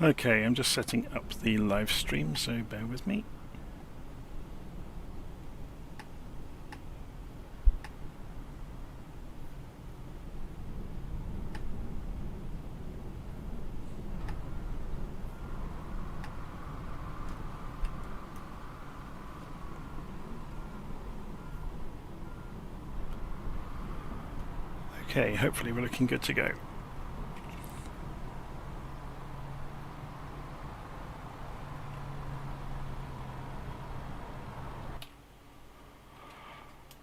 Okay, I'm just setting up the live stream, so bear with me. Okay, hopefully we're looking good to go.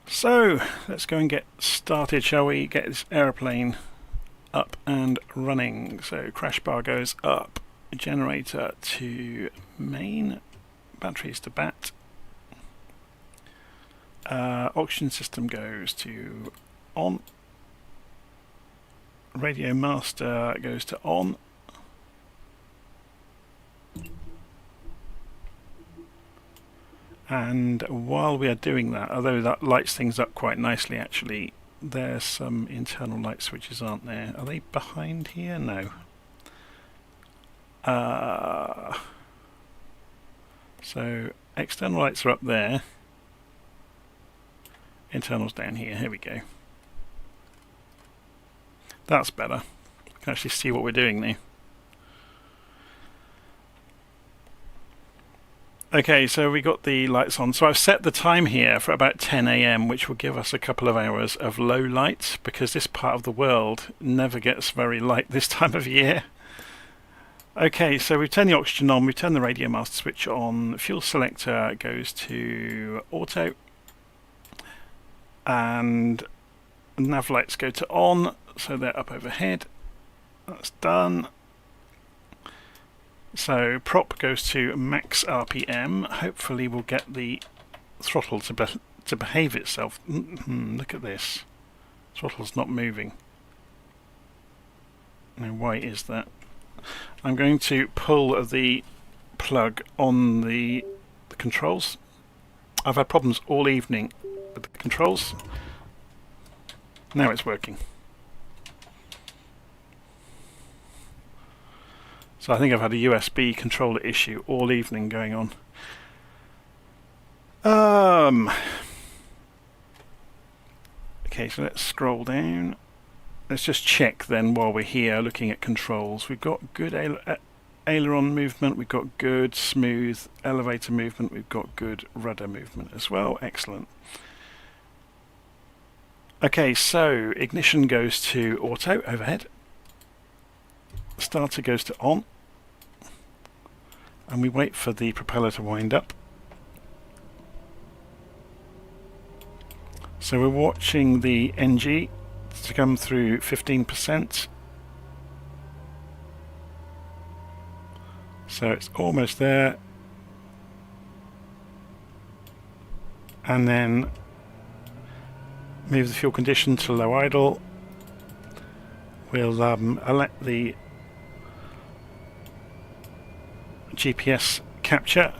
So, let's go and get started, shall we? Get this aeroplane up and running. So, crash bar goes up, generator to main, batteries to bat, oxygen system goes to on, radio master goes to on, and while we are doing that, although that lights things up quite nicely actually, there's some internal light switches, aren't there? Are they behind here? No. So external lights are up there, internals down here. Here we go. That's better. You can actually see what we're doing there. Okay, so we got the lights on. So I've set the time here for about 10 AM, which will give us a couple of hours of low light, because this part of the world never gets very light this time of year. Okay, so we've turned the oxygen on, we've turned the radio master switch on, the fuel selector goes to auto, and nav lights go to on, so they're up overhead. That's done. So prop goes to max RPM. Hopefully we'll get the throttle to behave itself. Look at this. Throttle's not moving. Now why is that? I'm going to pull the plug on the controls. I've had problems all evening with the controls. Now it's working. So I think I've had a USB controller issue all evening going on. Okay, so let's scroll down. Let's just check then while we're here looking at controls. We've got good aileron movement, we've got good smooth elevator movement, we've got good rudder movement as well. Excellent. Okay, so ignition goes to auto overhead. Starter goes to on. And we wait for the propeller to wind up. So we're watching the NG to come through 15%. So it's almost there. And then move the fuel condition to low idle. We'll let the GPS capture.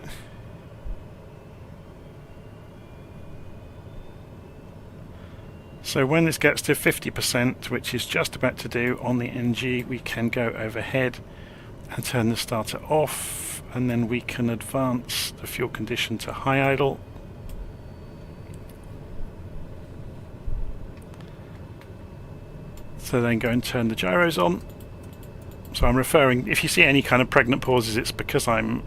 So when this gets to 50%, which is just about to do on the NG, we can go overhead and turn the starter off, and then we can advance the fuel condition to high idle. So then go and turn the gyros on. So I'm referring, if you see any kind of pregnant pauses, it's because I'm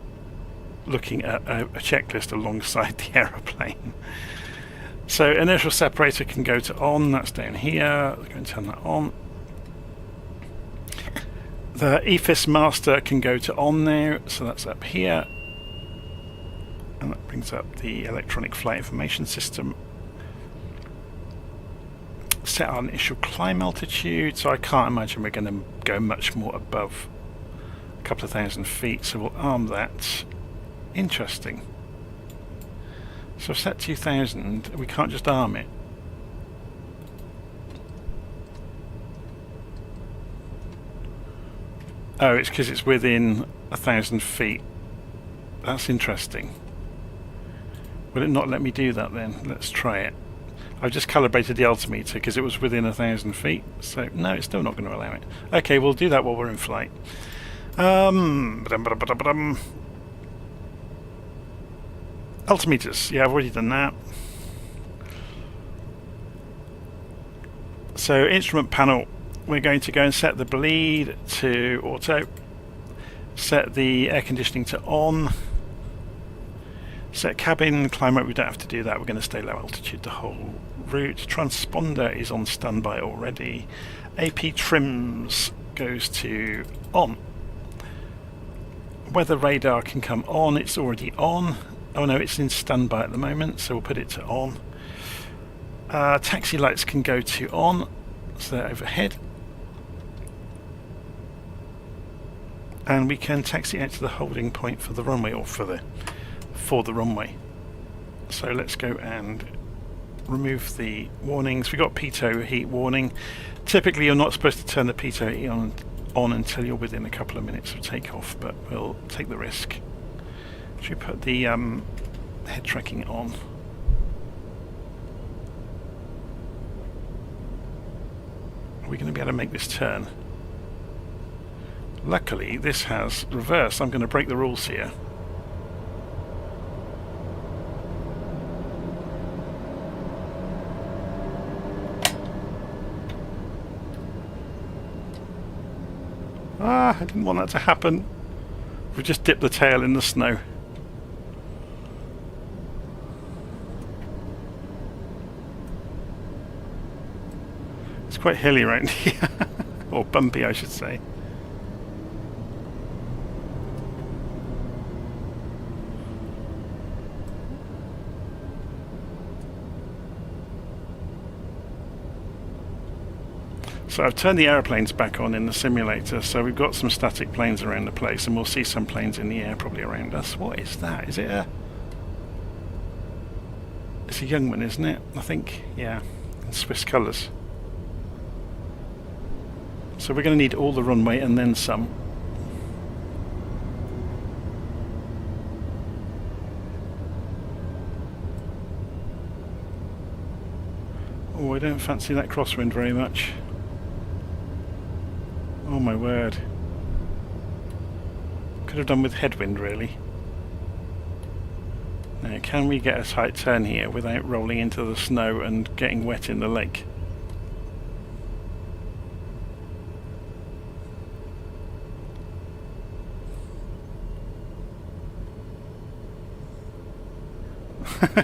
looking at a checklist alongside the aeroplane. So inertial separator can go to on, that's down here. Go and turn that on. The EFIS master can go to on now, so that's up here. And that brings up the electronic flight information system. Set our initial climb altitude, so I can't imagine we're going to go much more above a couple of thousand feet, so we'll arm that. Interesting. So I've set 2000, we can't just arm it. Oh, it's because it's within 1,000 feet. That's interesting. Will it not let me do that then? Let's try it. I've just calibrated the altimeter because it was within 1,000 feet, so no, it's still not going to allow it. Okay, we'll do that while we're in flight. Altimeters, yeah, I've already done that. So instrument panel, we're going to go and set the bleed to auto, set the air conditioning to on, set cabin climate, we don't have to do that, we're going to stay low altitude the whole route. Transponder is on standby already. AP trims goes to on. Weather radar can come on, it's already on. Oh no, it's in standby at the moment, so we'll put it to on. Taxi lights can go to on, so they're overhead. And we can taxi out to the holding point for the runway, or for the runway. So let's go and remove the warnings. We've got pitot heat warning. Typically you're not supposed to turn the pitot heat on until you're within a couple of minutes of takeoff, but we'll take the risk. Should we put the head tracking on? Are we going to be able to make this turn? Luckily this has reverse. I'm going to break the rules here. Ah, I didn't want that to happen. We just dipped the tail in the snow. It's quite hilly around here. Or bumpy, I should say. So I've turned the aeroplanes back on in the simulator, so we've got some static planes around the place, and we'll see some planes in the air probably around us. What is that? Is it a... It's a young one, isn't it? I think, yeah, in Swiss colours. So we're going to need all the runway and then some. Oh, I don't fancy that crosswind very much. Oh my word. Could have done with headwind really. Now can we get a tight turn here without rolling into the snow and getting wet in the lake?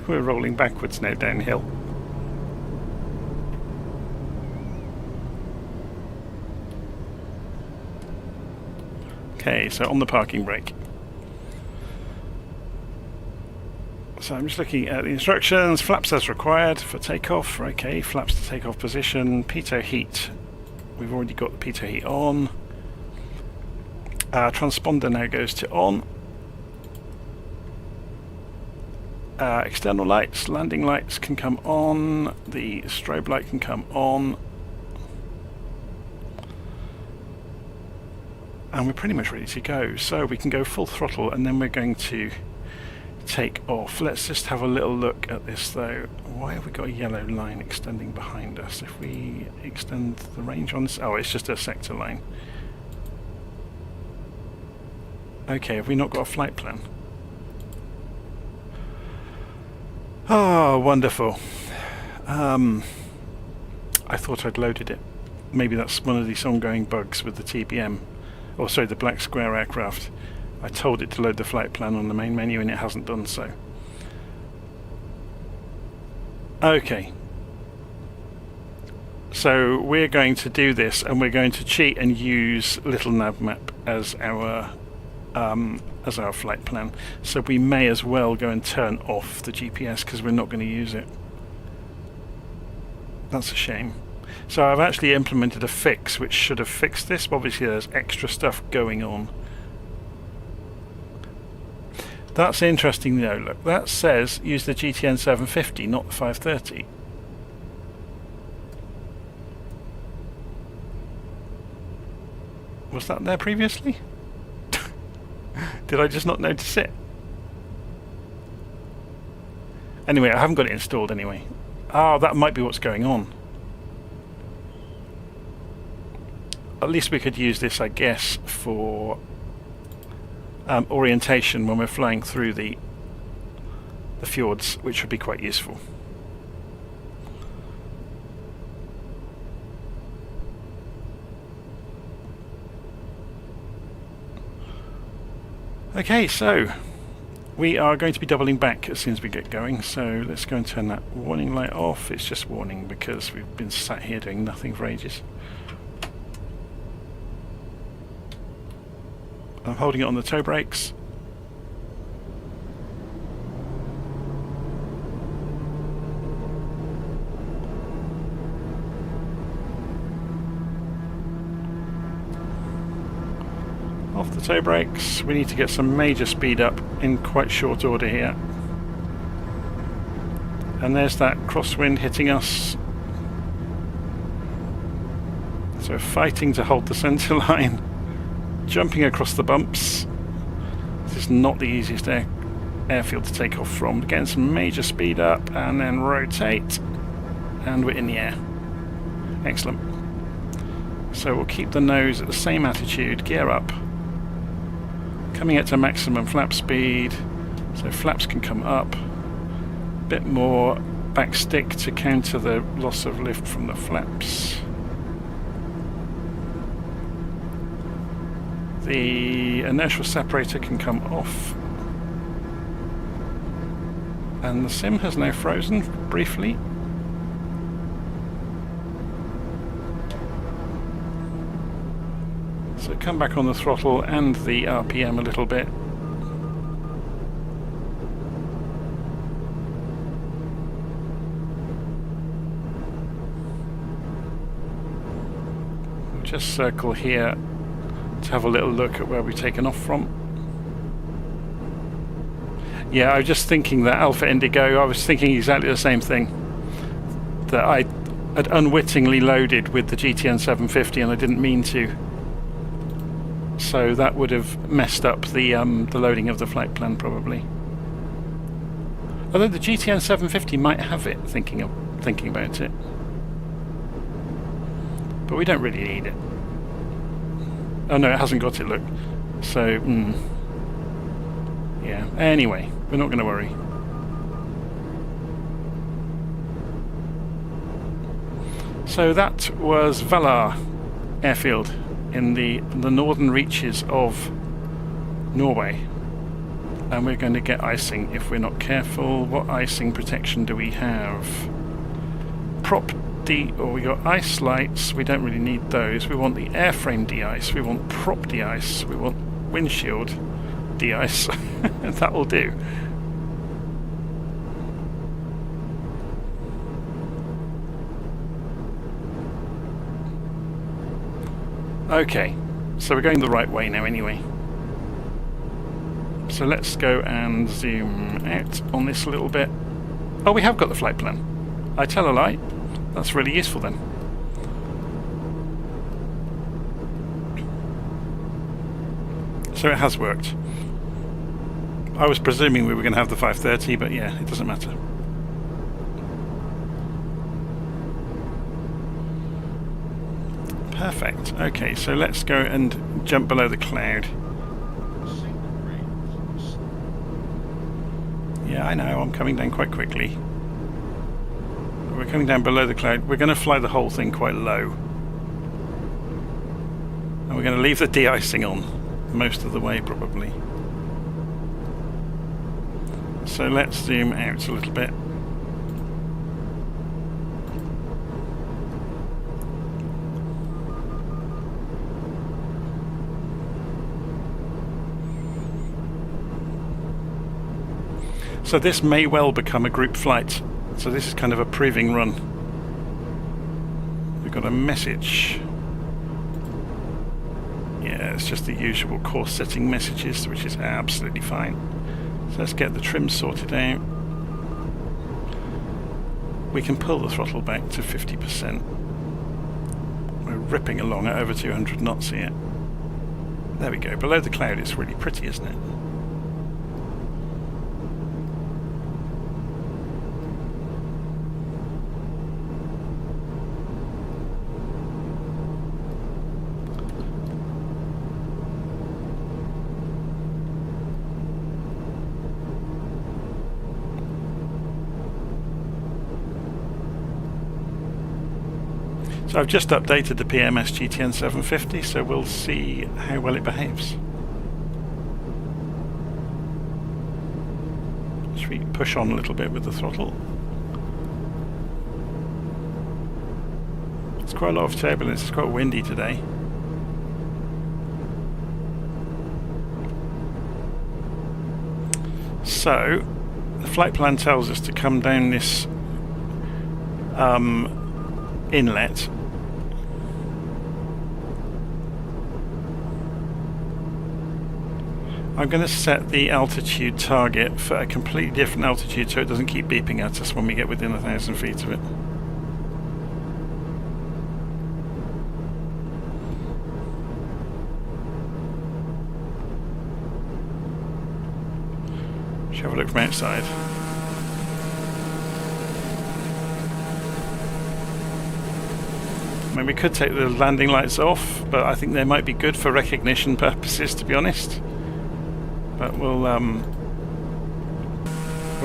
We're rolling backwards now downhill. Okay, so on the parking brake. So I'm just looking at the instructions. Flaps as required for takeoff. Okay, flaps to takeoff position. Pitot heat. We've already got the pitot heat on. Transponder now goes to on. External lights, landing lights can come on. The strobe light can come on. And we're pretty much ready to go, so we can go full throttle and then we're going to take off. Let's just have a little look at this though. Why have we got a yellow line extending behind us? If we extend the range on this, oh, it's just a sector line. Okay, have we not got a flight plan? Oh, wonderful. I thought I'd loaded it. Maybe that's one of these ongoing bugs with the TBM. Oh, sorry, the black square aircraft. I told it to load the flight plan on the main menu and it hasn't done so. Okay. So we're going to do this and we're going to cheat and use LittleNavMap as our flight plan. So we may as well go and turn off the GPS because we're not going to use it. That's a shame. So I've actually implemented a fix which should have fixed this, but obviously there's extra stuff going on. That's interesting though, look, that says use the GTN 750, not the 530. Was that there previously? Did I just not notice it? Anyway, I haven't got it installed anyway. Oh, that might be what's going on. At least we could use this, I guess, for orientation when we're flying through the fjords, which would be quite useful. Okay, so we are going to be doubling back as soon as we get going, so let's go and turn that warning light off. It's just warning because we've been sat here doing nothing for ages. I'm holding it on the toe brakes. Off the toe brakes. We need to get some major speed up in quite short order here. And there's that crosswind hitting us. So fighting to hold the centre line. Jumping across the bumps. This is not the easiest airfield to take off from. Getting some major speed up and then rotate. And we're in the air. Excellent. So we'll keep the nose at the same attitude, gear up. Coming at to maximum flap speed, so flaps can come up. A bit more back stick to counter the loss of lift from the flaps. The inertial separator can come off. And the sim has now frozen briefly. So come back on the throttle and the RPM a little bit. We'll just circle here to have a little look at where we've taken off from. Yeah, I was just thinking that Alpha Indigo, I was thinking exactly the same thing. That I had unwittingly loaded with the GTN 750 and I didn't mean to. So that would have messed up the loading of the flight plan probably. Although the GTN 750 might have it, thinking about it. But we don't really need it. Oh no, it hasn't got it, look. So, yeah. Anyway, we're not going to worry. So that was Valan airfield in the northern reaches of Norway, and we're going to get icing if we're not careful. What icing protection do we have? We got ice lights, we don't really need those. We want the airframe de-ice, we want prop de-ice, we want windshield de-ice. That will do. Okay, so we're going the right way now anyway. So let's go and zoom out on this a little bit. Oh, we have got the flight plan. I tell a lie. That's really useful then. So it has worked. I was presuming we were going to have the 530, but yeah, it doesn't matter. Perfect. Okay, so let's go and jump below the cloud. Yeah, I know, I'm coming down quite quickly. We're coming down below the cloud. We're going to fly the whole thing quite low. And we're going to leave the de-icing on most of the way, probably. So let's zoom out a little bit. So this may well become a group flight. So this is kind of a proving run. We've got a message. Yeah, it's just the usual course setting messages, which is absolutely fine. So let's get the trim sorted out. We can pull the throttle back to 50%. We're ripping along at over 200 knots here. There we go. Below the cloud it's really pretty, isn't it? So I've just updated the PMS GTN 750, so we'll see how well it behaves. Should we push on a little bit with the throttle? It's quite a lot of turbulence, it's quite windy today. So, the flight plan tells us to come down this inlet. I'm going to set the altitude target for a completely different altitude so it doesn't keep beeping at us when we get within 1,000 feet of it. Let's have a look from outside. I mean, we could take the landing lights off, but I think they might be good for recognition purposes, to be honest. But we'll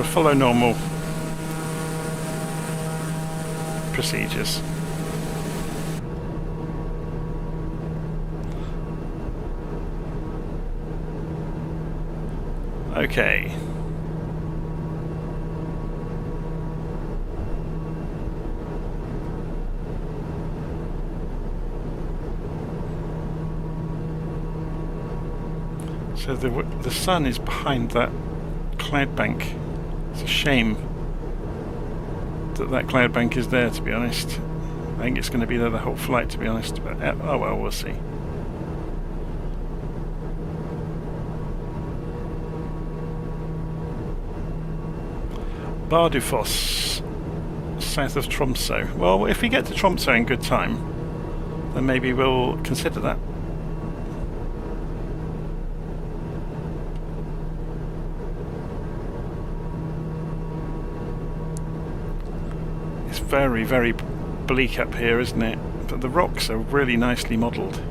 follow normal procedures. Okay. So the sun is behind that cloud bank. It's a shame that cloud bank is there, to be honest. I think it's going to be there the whole flight, to be honest. But oh well, we'll see. Bardufoss, south of Tromso. Well, if we get to Tromso in good time, then maybe we'll consider that. It's very, very bleak up here, isn't it? But the rocks are really nicely modelled.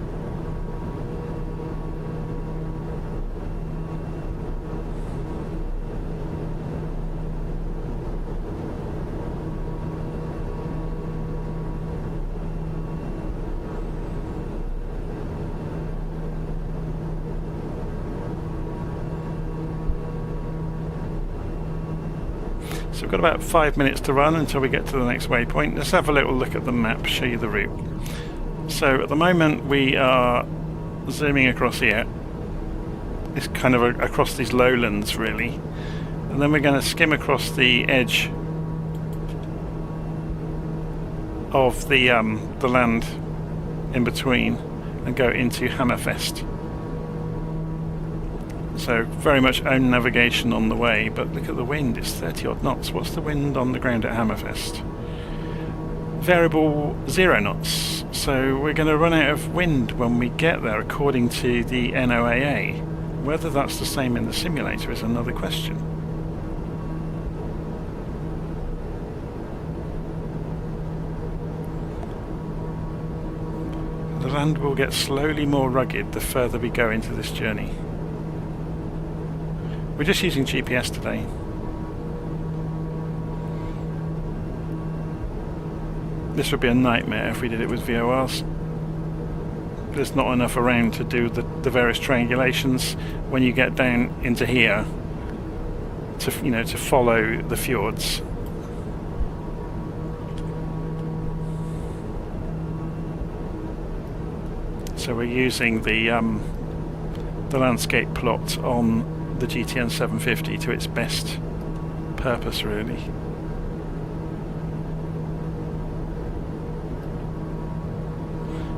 So we've got about 5 minutes to run until we get to the next waypoint. Let's have a little look at the map, show you the route. So at the moment we are zooming across here. It's kind of across these lowlands really. And then we're going to skim across the edge of the land in between and go into Hammerfest. So very much own navigation on the way, but look at the wind, it's 30 odd knots. What's the wind on the ground at Hammerfest? Variable 0 knots. So we're going to run out of wind when we get there according to the NOAA. Whether that's the same in the simulator is another question. The land will get slowly more rugged the further we go into this journey. We're just using GPS today. This would be a nightmare if we did it with VORs. There's not enough around to do the various triangulations when you get down into here to, you know, to follow the fjords. So we're using the landscape plot on the GTN 750 to its best purpose, really.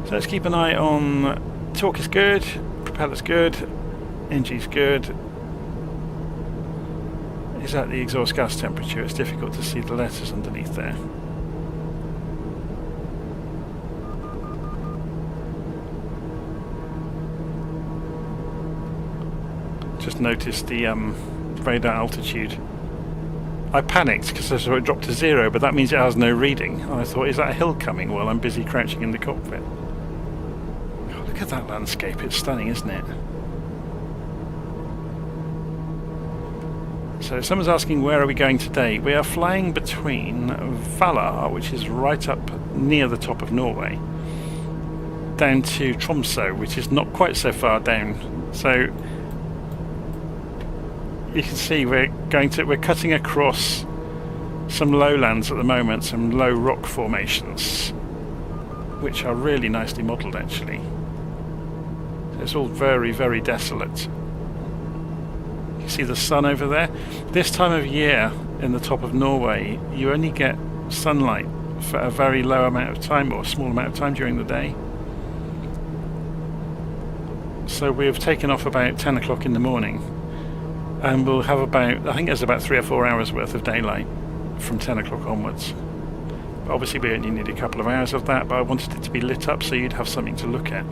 So let's keep an eye on torque is good, propeller's good, engine's good. Is that the exhaust gas temperature? It's difficult to see the letters underneath there. Just noticed the radar altitude. I panicked because I saw it drop to 0, but that means it has no reading. And I thought, is that a hill coming while I'm busy crouching in the cockpit? Oh, look at that landscape, it's stunning, isn't it? So someone's asking where are we going today. We are flying between Valan, which is right up near the top of Norway, down to Tromso, which is not quite so far down. So you can see we're cutting across some lowlands at the moment, some low rock formations, which are really nicely modelled actually. So it's all very, very desolate. You see the sun over there? This time of year in the top of Norway, you only get sunlight for a very low amount of time, or a small amount of time during the day. So we've taken off about 10 o'clock in the morning, and we'll have about, I think there's about 3 or 4 hours worth of daylight from 10 o'clock onwards. But obviously we only need a couple of hours of that, but I wanted it to be lit up so you'd have something to look at.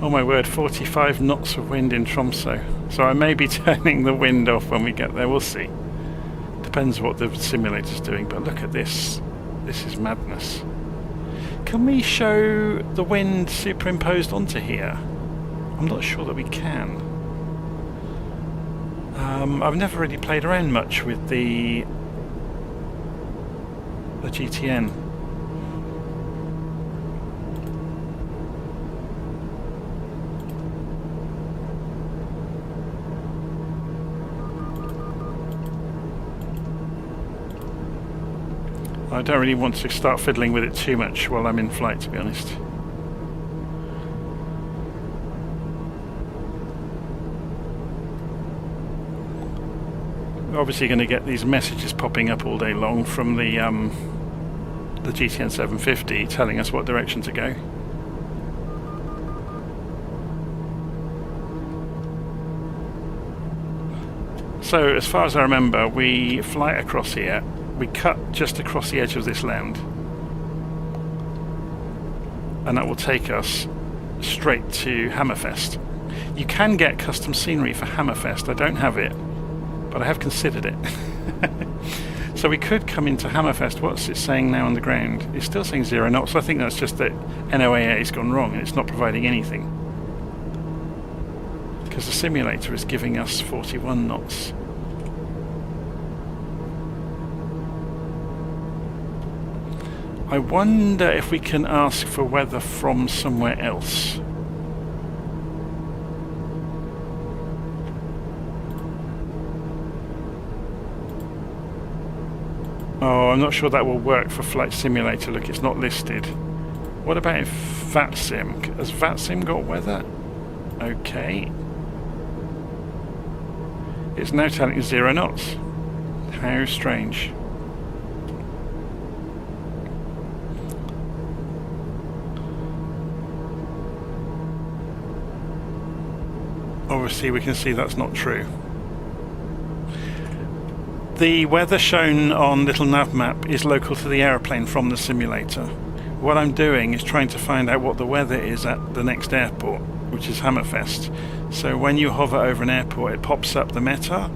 Oh my word, 45 knots of wind in Tromso. So I may be turning the wind off when we get there, we'll see. Depends what the simulator's doing, but look at this. This is madness. Can we show the wind superimposed onto here? I'm not sure that we can. I've never really played around much with the GTN. I don't really want to start fiddling with it too much while I'm in flight, to be honest. We're obviously going to get these messages popping up all day long from the GTN 750 telling us what direction to go. So as far as I remember, we fly across here. We cut just across the edge of this land, and that will take us straight to Hammerfest. You can get custom scenery for Hammerfest. I don't have it, but I have considered it. So we could come into Hammerfest. What's it saying now on the ground? It's still saying 0 knots. So I think that's just that NOAA has gone wrong and it's not providing anything, because the simulator is giving us 41 knots. I wonder if we can ask for weather from somewhere else. Oh, I'm not sure that will work for Flight Simulator. Look, it's not listed. What about if VatSim? Has VatSim got weather? Okay. It's now telling us 0 knots. How strange. Obviously we can see that's not true. The weather shown on LittleNavMap is local to the aeroplane from the simulator. What I'm doing is trying to find out what the weather is at the next airport, which is Hammerfest. So when you hover over an airport, it pops up the METAR,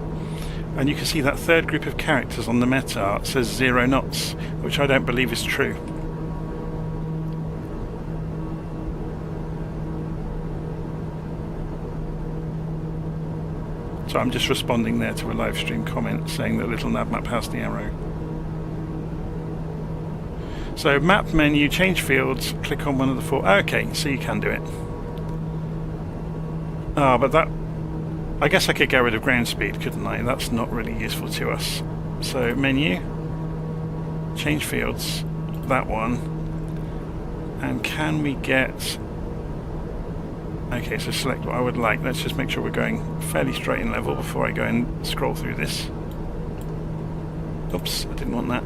and you can see that third group of characters on the METAR says 0 knots, which I don't believe is true. So I'm just responding there to a live stream comment saying that LittleNavMap has the arrow. So map menu, change fields, click on one of the 4. Okay, so you can do it. Ah, but that, I guess I could get rid of ground speed, couldn't I? That's not really useful to us. So menu, change fields, that one. And can we get... Okay, so select what I would like. Let's just make sure we're going fairly straight in level before I go and scroll through this. Oops, I didn't want that.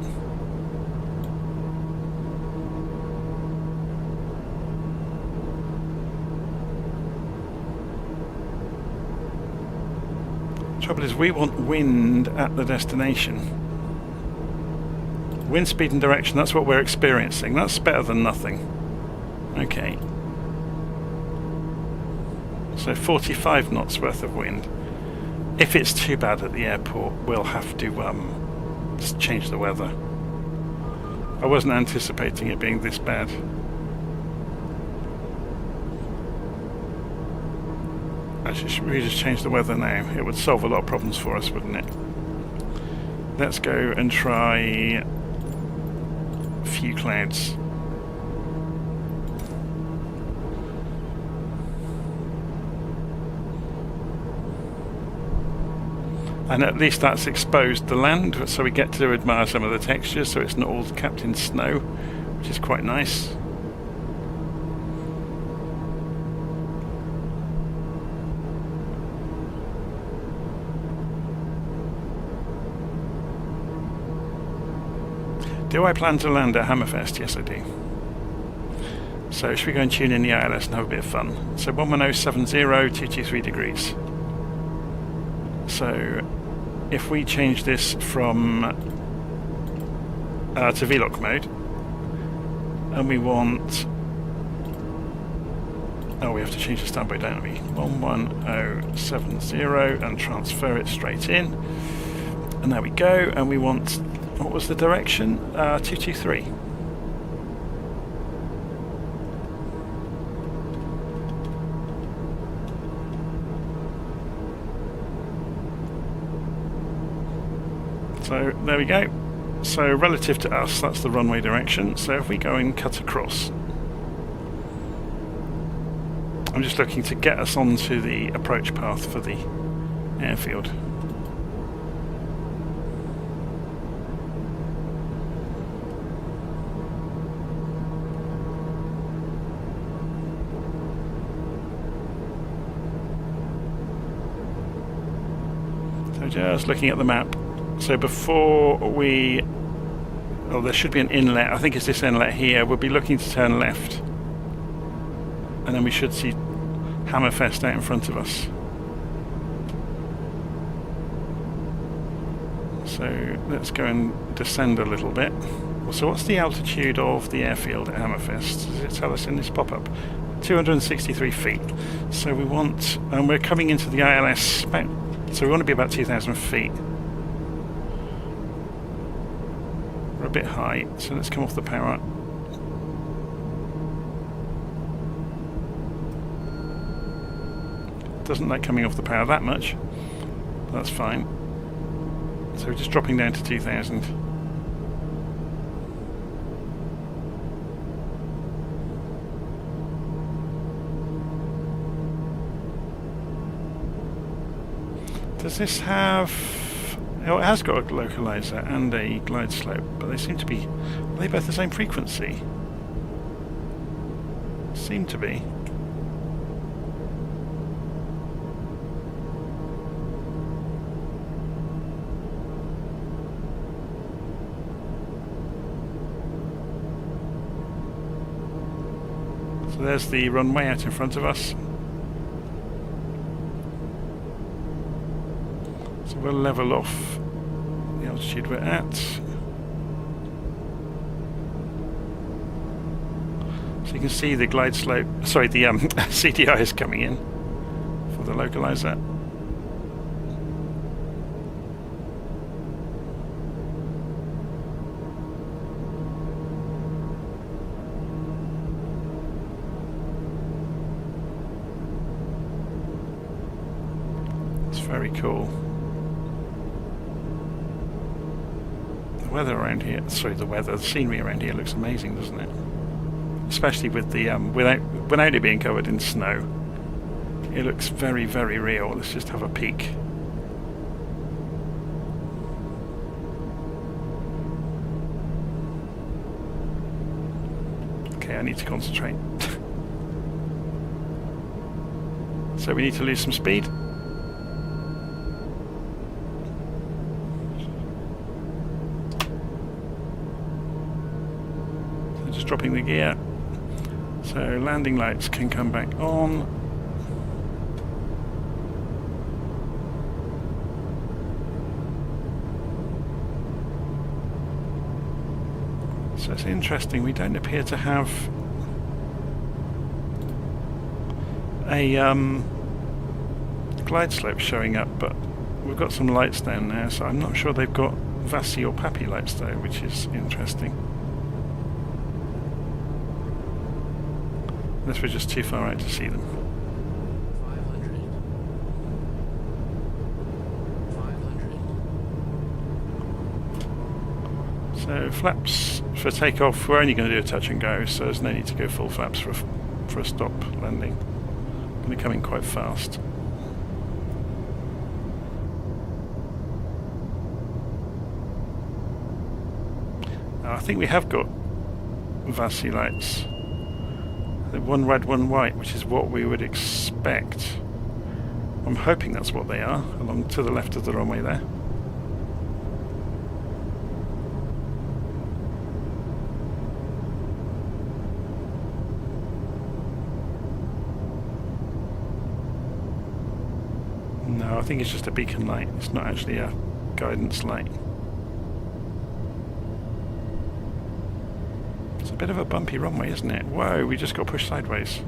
Trouble is, we want wind at the destination. Wind speed and direction, that's what we're experiencing. That's better than nothing. Okay. So 45 knots worth of wind. if it's too bad at the airport, we'll have to just change the weather. I wasn't anticipating it being this bad. Actually, should we just change the weather now? It would solve a lot of problems for us, wouldn't it? Let's go and try a few clouds. And at least that's exposed the land, so we get to admire some of the textures, so it's not all capped in snow, which is quite nice. Do I plan to land at Hammerfest? Yes, I do. So should we go and tune in the ILS and have a bit of fun? So 11070, 223 degrees. So if we change this from to VLOC mode, and we want, oh, we have to change the standby, don't we? 11070 and transfer it straight in. And there we go. And we want, what was the direction? 223. So there we go. So relative to us, that's the runway direction. So if we go and cut across, I'm just looking to get us onto the approach path for the airfield. So just looking at the map. So before we, oh, there should be an inlet. I think it's this inlet here. We'll be looking to turn left, and then we should see Hammerfest out in front of us. So let's go and descend a little bit. So what's the altitude of the airfield at Hammerfest? Does it tell us in this pop-up? 263 feet. So we want, and we're coming into the ILS, so we want to be about 2,000 feet. We're a bit high, so let's come off the power. Doesn't like coming off the power that much. That's fine. So we're just dropping down to 2,000. Does this have... Oh, it has got a localizer and a glide slope, but they seem to be... Are they both the same frequency? Seem to be. So there's the runway out in front of us. So we'll level off the altitude we're at. So you can see the glide slope, sorry, the CDI is coming in for the localizer. It's very cool. The weather around here, sorry, the scenery around here looks amazing, doesn't it? Especially with the without it being covered in snow, it looks very, very real. Let's just have a peek. Okay, I need to concentrate. So we need to lose some speed. So just dropping the gear. So landing lights can come back on. So it's interesting, we don't appear to have a glide slope showing up, but we've got some lights down there, so I'm not sure they've got Vasi or Papi lights though, which is interesting. Unless we're just too far out to see them. 500. So flaps for takeoff, we're only going to do a touch and go, so there's no need to go full flaps for a stop landing. Going to come in quite fast. Now, I think we have got Vasi lights. One red, one white, which is what we would expect. I'm hoping that's what they are, along to the left of the runway there. No, I think it's just a beacon light. It's not actually a guidance light. It's a bit of a bumpy runway, isn't it? Whoa, we just got pushed sideways.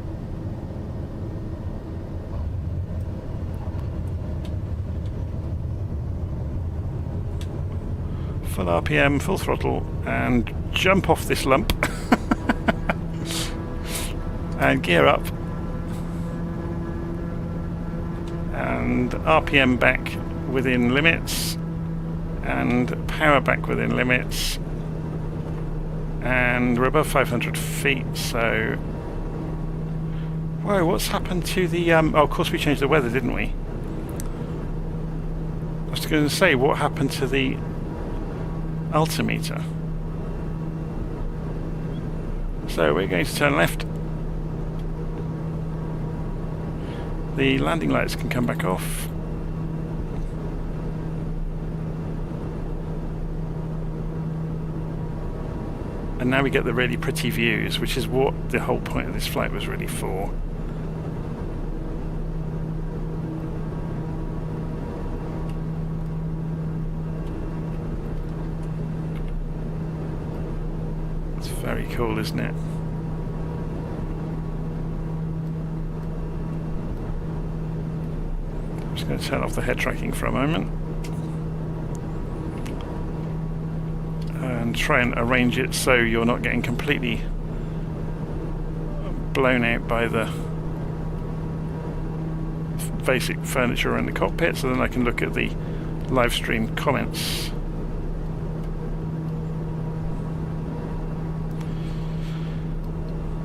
Full RPM, full throttle, and jump off this lump. And gear up. And RPM back within limits. And power back within limits. And we're above 500 feet, so... Whoa, what's happened to the... Oh, of course we changed the weather, didn't we? I was going to say, what happened to the altimeter? So we're going to turn left. The landing lights can come back off. And now we get the really pretty views, which is what the whole point of this flight was really for. It's very cool, isn't it? I'm just going to turn off the head tracking for a moment. And try and arrange it so you're not getting completely blown out by the basic furniture in the cockpit, so then I can look at the live stream comments.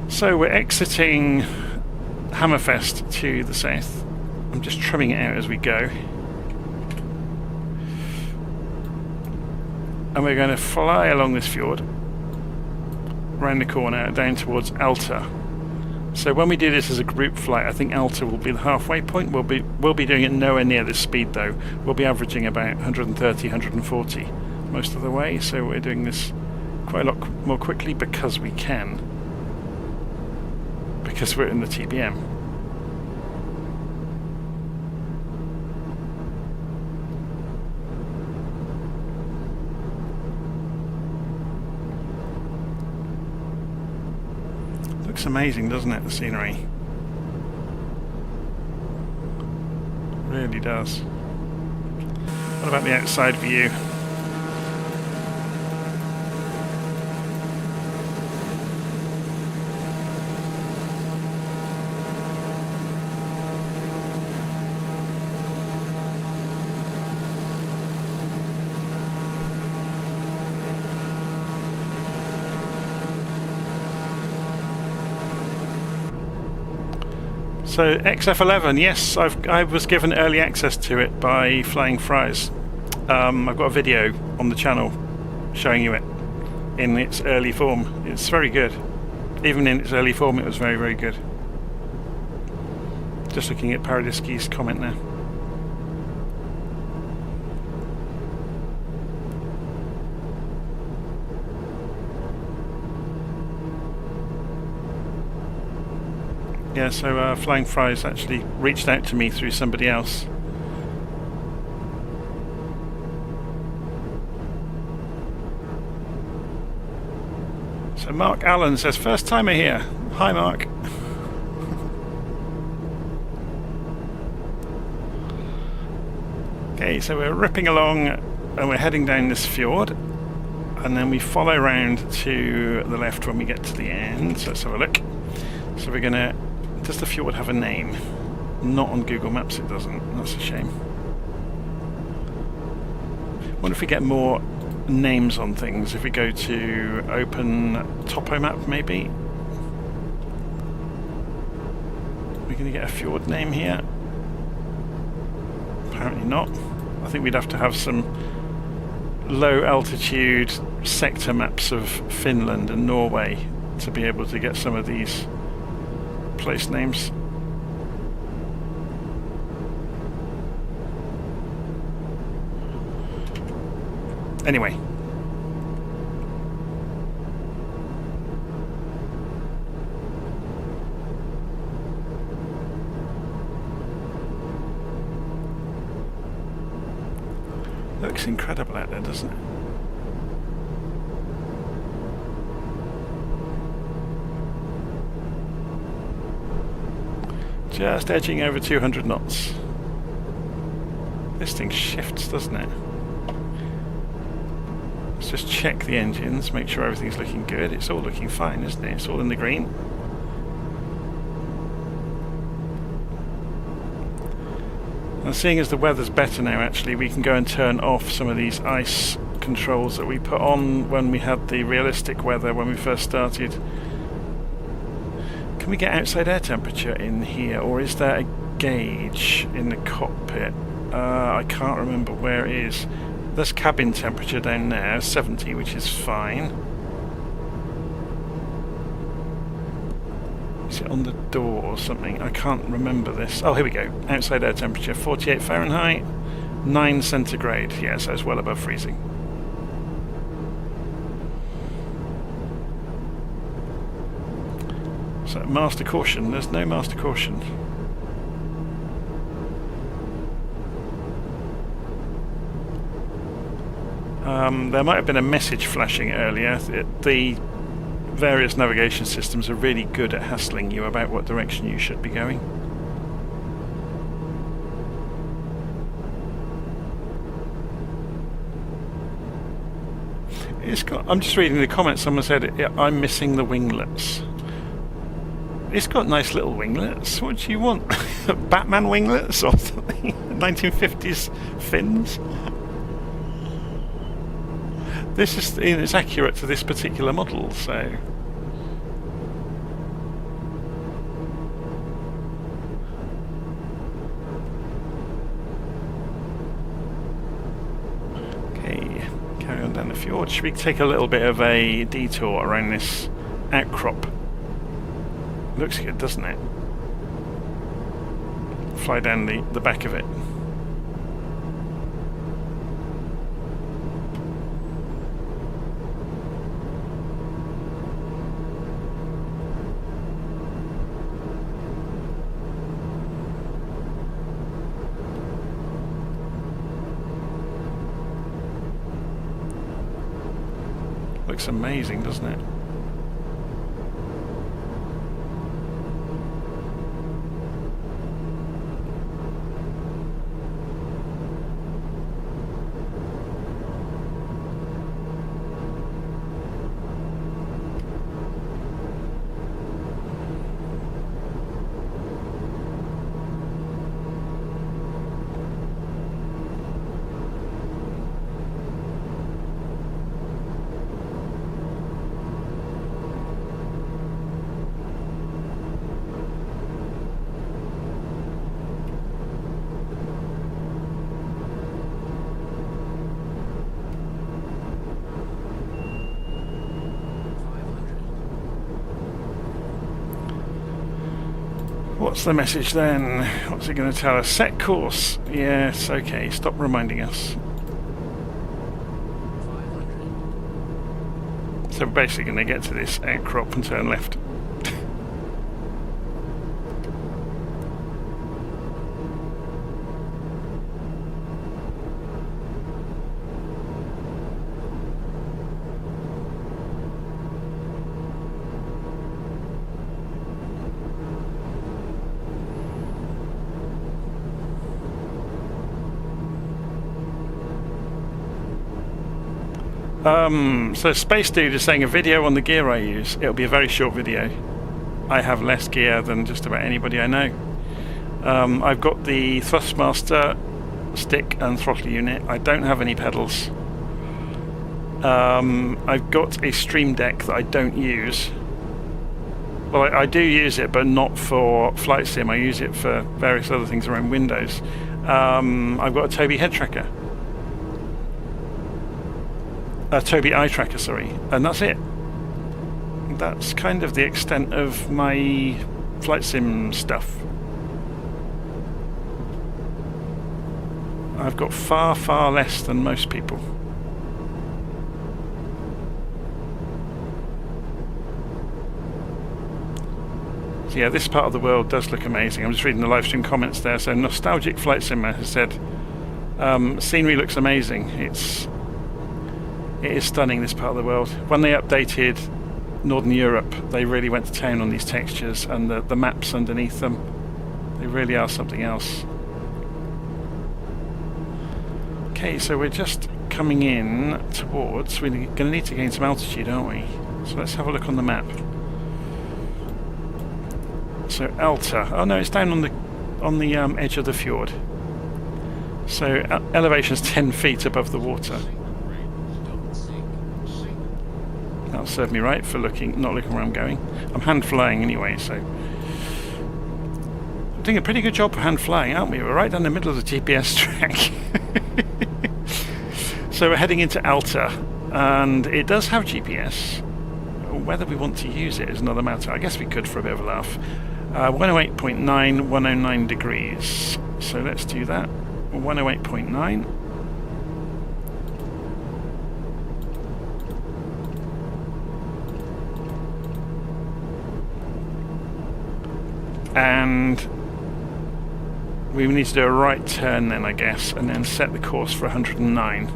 So we're exiting Hammerfest to the south. I'm just trimming it out as we go. And we're going to fly along this fjord, round the corner, down towards Alta. So when we do this as a group flight, I think Alta will be the halfway point. We'll be doing it nowhere near this speed though. We'll be averaging about 130, 140 most of the way. So we're doing this quite a lot more quickly because we can. Because we're in the TBM. Looks amazing, doesn't it, the scenery? Really does. What about the outside view? So XF11, yes, I was given early access to it by Flying Fries. I've got a video on the channel showing you it in its early form. It's very good. Even in its early form, it was very, very good. Just looking at Paradiski's comment there. Yeah, so Flying Fries actually reached out to me through somebody else. So Mark Allen says, first timer here. Hi Mark. Okay, so we're ripping along and we're heading down this fjord, and then we follow round to the left when we get to the end. So let's have a look. So we're gonna... Does the fjord have a name? Not on Google Maps it doesn't. That's a shame. Wonder if we get more names on things if we go to open Topo Map maybe. We're gonna get a fjord name here. Apparently not. I think we'd have to have some low altitude sector maps of Finland and Norway to be able to get some of these place names. Anyway. Looks incredible out there, doesn't it? Just edging over 200 knots. This thing shifts, doesn't it? Let's just check the engines, make sure everything's looking good. It's all looking fine, isn't it? It's all in the green. And seeing as the weather's better now, actually, we can go and turn off some of these ice controls that we put on when we had the realistic weather when we first started. Can we get outside air temperature in here, or is there a gauge in the cockpit? I can't remember where it is. There's cabin temperature down there, 70, which is fine. Is it on the door or something? I can't remember this. Oh, here we go. Outside air temperature, 48 Fahrenheit, 9 centigrade. Yeah, so it's well above freezing. So, master caution. There's no master caution. There might have been a message flashing earlier. The various navigation systems are really good at hassling you about what direction you should be going. I'm just reading the comments. Someone said, I'm missing the winglets. It's got nice little winglets. What do you want? Batman winglets or something? 1950s fins? This is it's accurate to this particular model, so... Okay, carry on down the fjord. Should we take a little bit of a detour around this outcrop? Looks good, doesn't it? Fly down the back of it. Looks amazing, doesn't it? What's the message then? What's it going to tell us? Set course. Yes, okay. Stop reminding us. So we're basically going to get to this outcrop and turn left. So Space Dude is saying a video on the gear I use. It'll be a very short video. I have less gear than just about anybody I know. I've got the Thrustmaster stick and throttle unit. I don't have any pedals. I've got a Stream Deck that I don't use. Well, I do use it, but not for flight sim. I use it for various other things around Windows. I've got a Tobii head tracker. A Tobii Eye Tracker, sorry. And that's it. That's kind of the extent of my flight sim stuff. I've got far, far less than most people. So yeah, this part of the world does look amazing. I'm just reading the live stream comments there. So Nostalgic Flight Simmer has said, scenery looks amazing. It is stunning, this part of the world. When they updated Northern Europe, they really went to town on these textures, and the maps underneath them, they really are something else. Okay, so we're just coming in towards, we're going to need to gain some altitude, aren't we? So let's have a look on the map. So Alta, oh no, it's down on the edge of the fjord. So elevation's 10 feet above the water. That'll serve me right for not looking where I'm going. I'm hand flying anyway, so I'm doing a pretty good job of hand flying, aren't we? We're right down the middle of the GPS track. So we're heading into Alta, and it does have GPS. Whether we want to use it is another matter. I guess we could for a bit of a laugh. 108.9, 109 degrees. So let's do that. 108.9. And we need to do a right turn then, I guess, and then set the course for 109.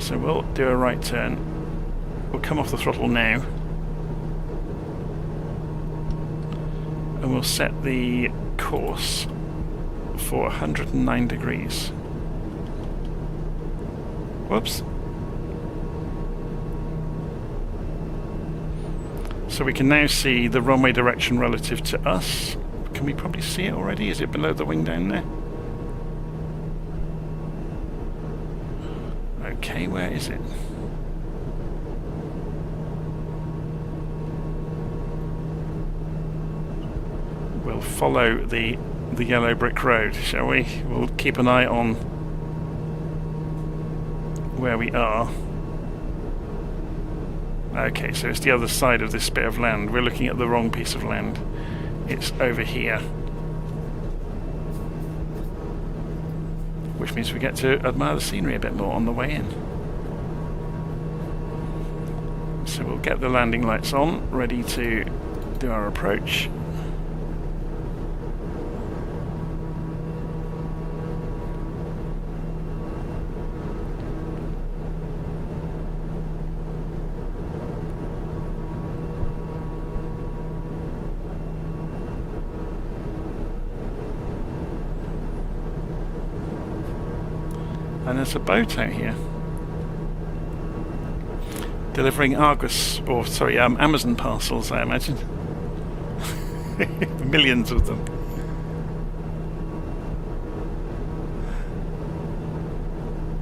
So we'll do a right turn. We'll come off the throttle now. And we'll set the course for 109 degrees. Whoops. So we can now see the runway direction relative to us. Can we probably see it already? Is it below the wing down there? Okay, where is it? We'll follow the yellow brick road, shall we? We'll keep an eye on where we are. Okay, so it's the other side of this bit of land. We're looking at the wrong piece of land. It's over here. Which means we get to admire the scenery a bit more on the way in. So we'll get the landing lights on, ready to do our approach. And there's a boat out here delivering Argus, or sorry, Amazon parcels, I imagine. Millions of them.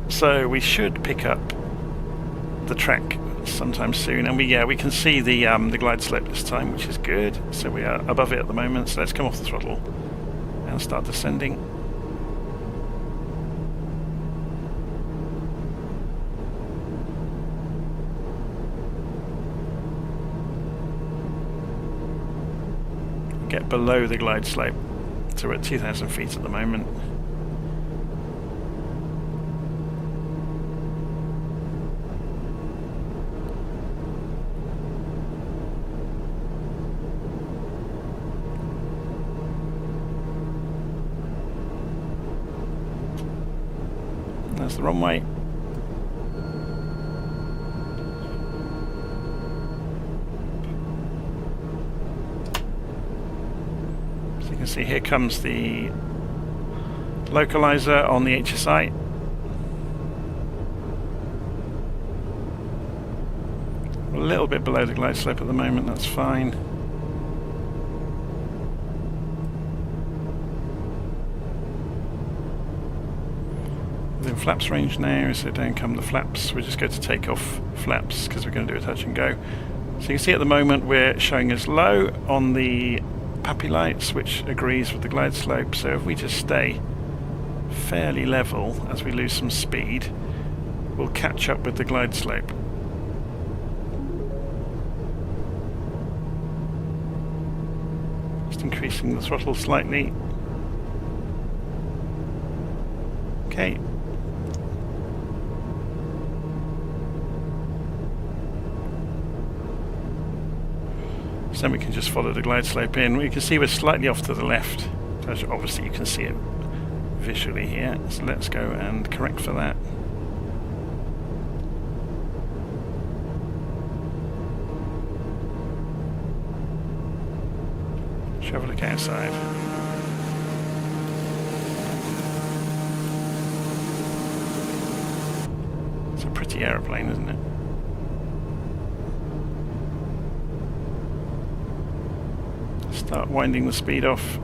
So we should pick up the track sometime soon, and we can see the glide slope this time, which is good. So we are above it at the moment. So let's come off the throttle and start descending. Get below the glide slope, so we're at 2,000 feet at the moment. That's the runway. See, here comes the localizer on the HSI. little bit below the glide slope at the moment, that's fine. Within flaps range now, so down come the flaps. We'll just go to takeoff flaps because we're going to do a touch and go. So you can see at the moment we're showing as low on the puppy lights, which agrees with the glide slope. So if we just stay fairly level as we lose some speed, we'll catch up with the glide slope. Just increasing the throttle slightly. Okay. So then we can just follow the glide slope in. You can see we're slightly off to the left. Obviously you can see it visually here. So let's go and correct for that. Let's have a look outside. It's a pretty aeroplane, isn't it? Start winding the speed off.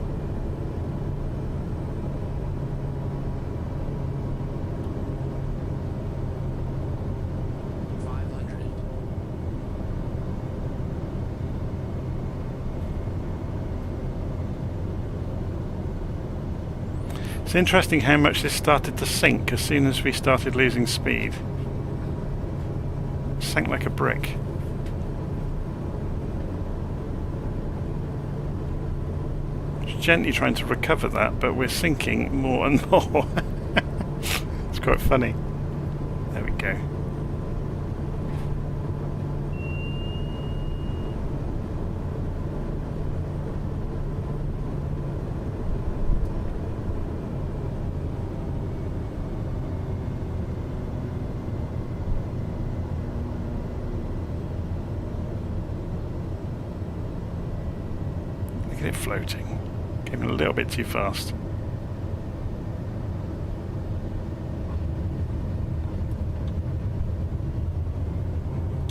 It's interesting how much this started to sink as soon as we started losing speed. It sank like a brick. Gently trying to recover that, but we're sinking more and more. It's quite funny. There we go. Look at it floating. Came a little bit too fast.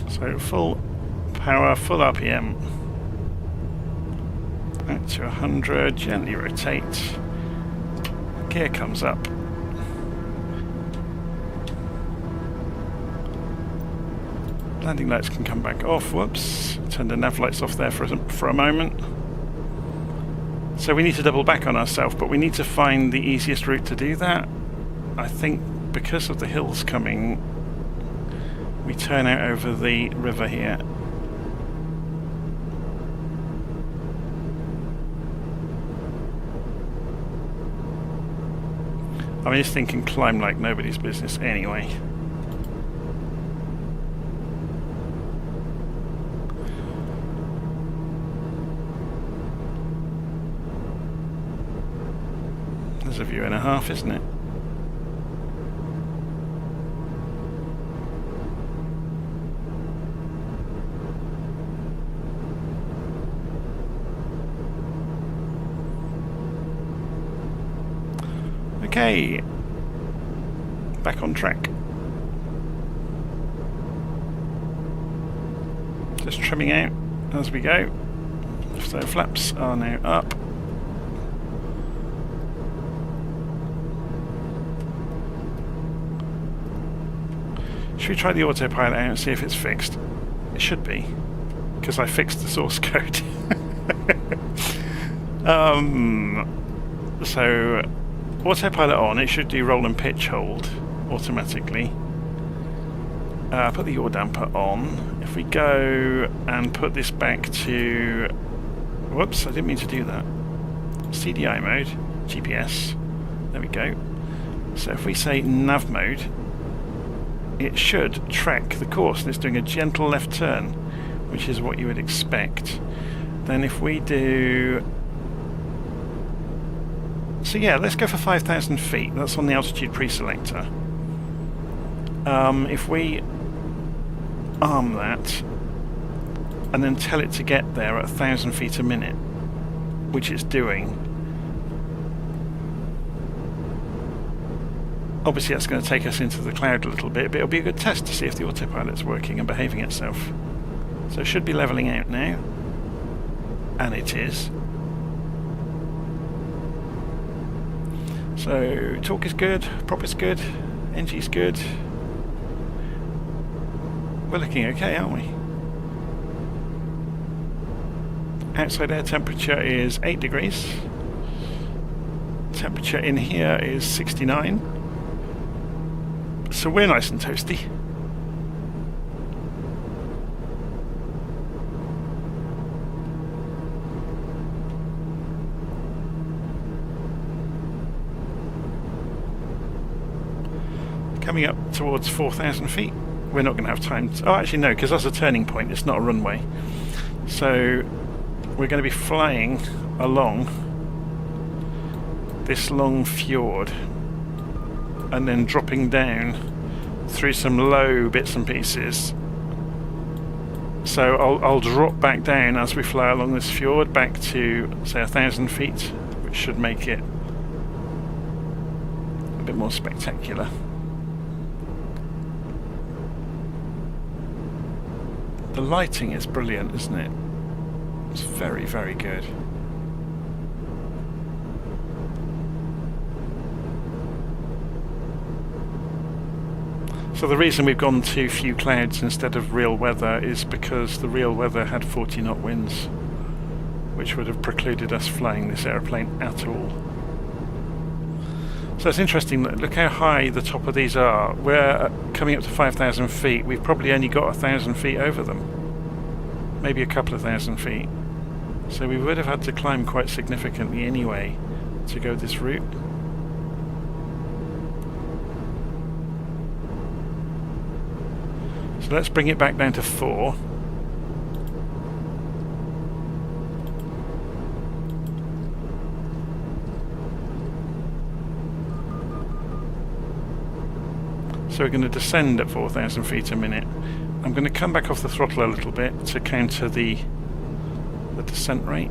So full power, full RPM. Out to 100, gently rotate. Gear comes up. Landing lights can come back off. Whoops. Turn the nav lights off there for a moment. So we need to double back on ourselves, but we need to find the easiest route to do that. I think because of the hills coming, we turn out over the river here. I mean, this thing can climb like nobody's business anyway. There's a view and a half, isn't it? Okay, back on track. Just trimming out as we go. So flaps are now up. Should we try the autopilot out and see if it's fixed? It should be, because I fixed the source code. So, autopilot on, it should do roll and pitch hold automatically. Put the yaw damper on. If we go and put this back to... Whoops, I didn't mean to do that. CDI mode, GPS. There we go. So if we say nav mode, it should track the course, and it's doing a gentle left turn, which is what you would expect. Then if we do... So yeah, let's go for 5,000 feet. That's on the altitude pre-selector. If we arm that and then tell it to get there at 1,000 feet a minute, which it's doing, obviously that's going to take us into the cloud a little bit, but it'll be a good test to see if the autopilot's working and behaving itself. So it should be levelling out now, and it is. So torque is good, prop is good, NG is good. We're looking okay, aren't we? Outside air temperature is 8 degrees. Temperature in here is 69. So we're nice and toasty. Coming up towards 4,000 feet. We're not going to have time to... Oh, actually no, because that's a turning point. It's not a runway. So we're going to be flying along this long fjord and then dropping down through some low bits and pieces. So I'll drop back down as we fly along this fjord back to, say, 1,000 feet, which should make it a bit more spectacular. The lighting is brilliant, isn't it? It's very, very good. So the reason we've gone to few clouds instead of real weather is because the real weather had 40 knot winds, which would have precluded us flying this airplane at all. So it's interesting, look how high the top of these are. We're coming up to 5,000 feet. We've probably only got 1,000 feet over them. Maybe a couple of thousand feet. So we would have had to climb quite significantly anyway to go this route. So let's bring it back down to 4. So we're going to descend at 4,000 feet a minute. I'm going to come back off the throttle a little bit to counter the descent rate.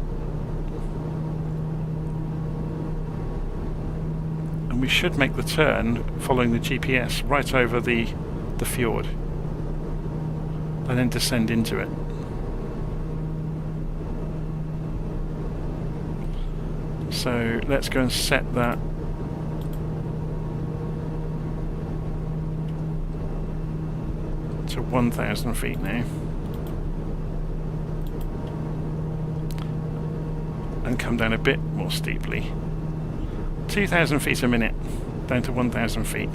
And we should make the turn following the GPS right over the fjord and then descend into it. So let's go and set that to 1,000 feet now, and come down a bit more steeply. 2,000 feet a minute down to 1,000 feet.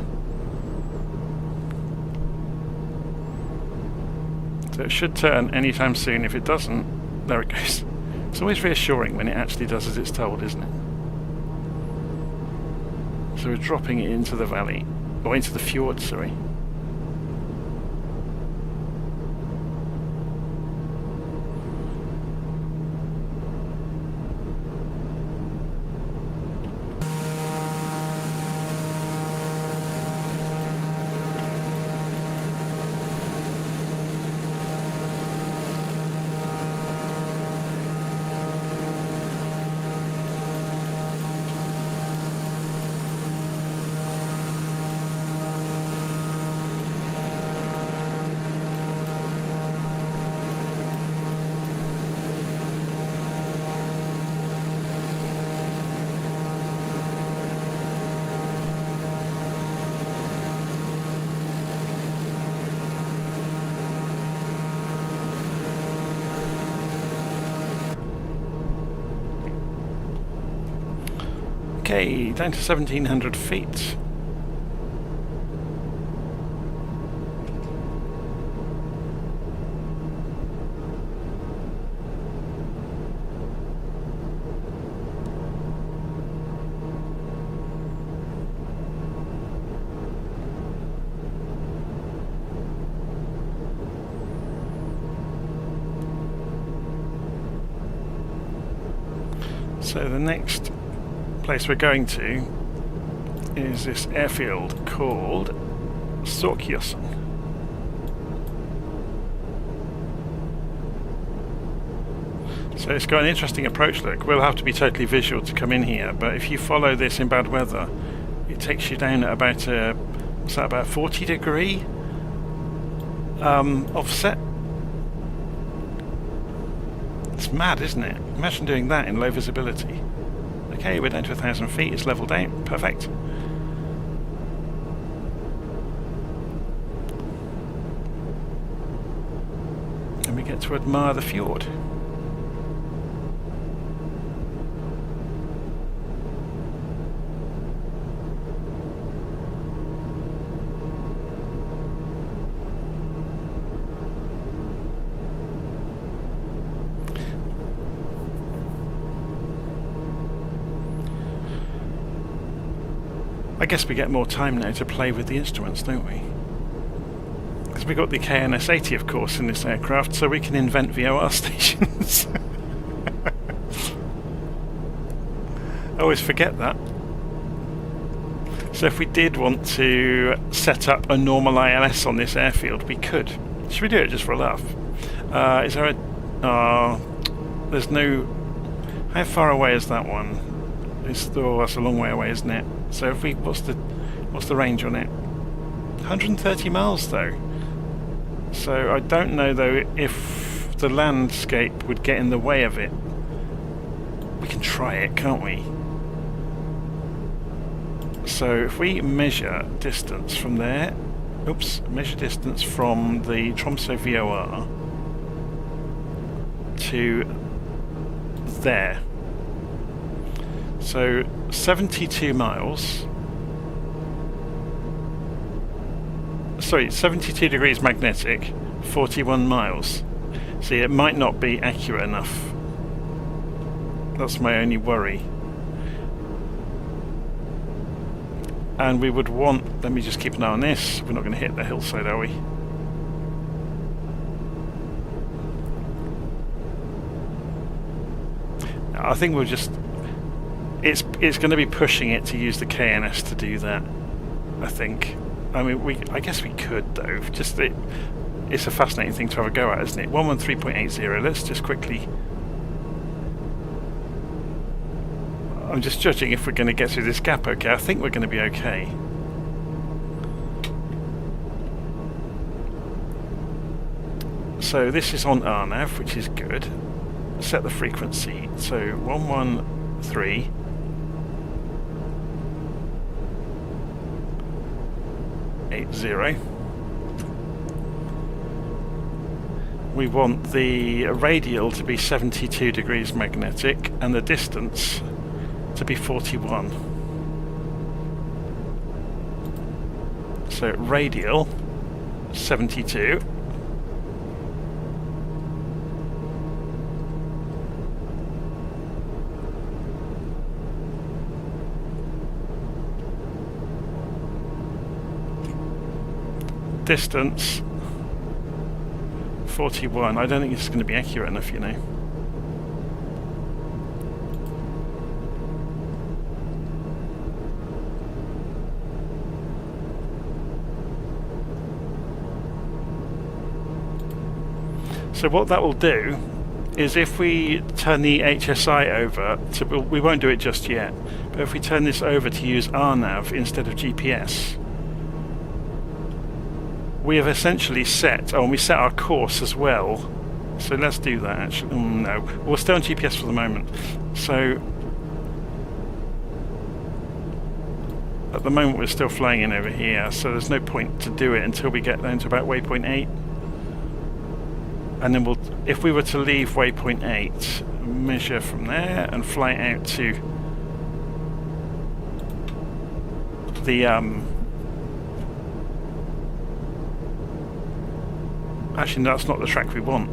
So it should turn anytime soon. If it doesn't, there it goes. It's always reassuring when it actually does as it's told, isn't it? So we're dropping it into the valley, or into the fjord, sorry. Okay, down to 1,700 feet. So the next place we're going to is this airfield called Sørkjosen. So it's got an interesting approach look. We'll have to be totally visual to come in here, but if you follow this in bad weather, it takes you down at about what's that, about 40 degree offset. It's mad, isn't it? Imagine doing that in low visibility. Okay, we're down to 1,000 feet, it's leveled out, perfect. And we get to admire the fjord. I guess we get more time now to play with the instruments, don't we? Because we've got the KNS-80, of course, in this aircraft, so we can invent VOR stations. I always forget that. So if we did want to set up a normal ILS on this airfield, we could. Should we do it just for a laugh? Is there a... there's no... How far away is that one? Oh, that's a long way away, isn't it? So if we, what's the range on it? 130 miles though. So I don't know though if the landscape would get in the way of it. We can try it, can't we? So if we measure distance from there, measure distance from the Tromso VOR to there. So 72 miles, sorry, 72 degrees magnetic, 41 miles. See, it might not be accurate enough. That's my only worry. And we would want, let me just keep an eye on this, we're not going to hit the hillside, are we? I think we'll just... It's going to be pushing it to use the KNS to do that, I think. I mean, I guess we could though. Just it's a fascinating thing to have a go at, isn't it? 113.80. Let's just quickly. I'm just judging if we're going to get through this gap. Okay, I think we're going to be okay. So this is on RNAV, which is good. Set the frequency. So 113. 80. We want the radial to be 72 degrees magnetic and the distance to be 41. So radial 72. Distance 41. I don't think it's going to be accurate enough, you know. So what that will do is if we turn the HSI over to, we won't do it just yet, but if we turn this over to use RNAV instead of GPS, we have essentially set, and we set our course as well. So let's do that actually. No, we'll stay on GPS for the moment. So at the moment we're still flying in over here, so there's no point to do it until we get down to about waypoint 8. And then we'll, if we were to leave waypoint 8, measure from there and fly out to the actually, no, that's not the track we want.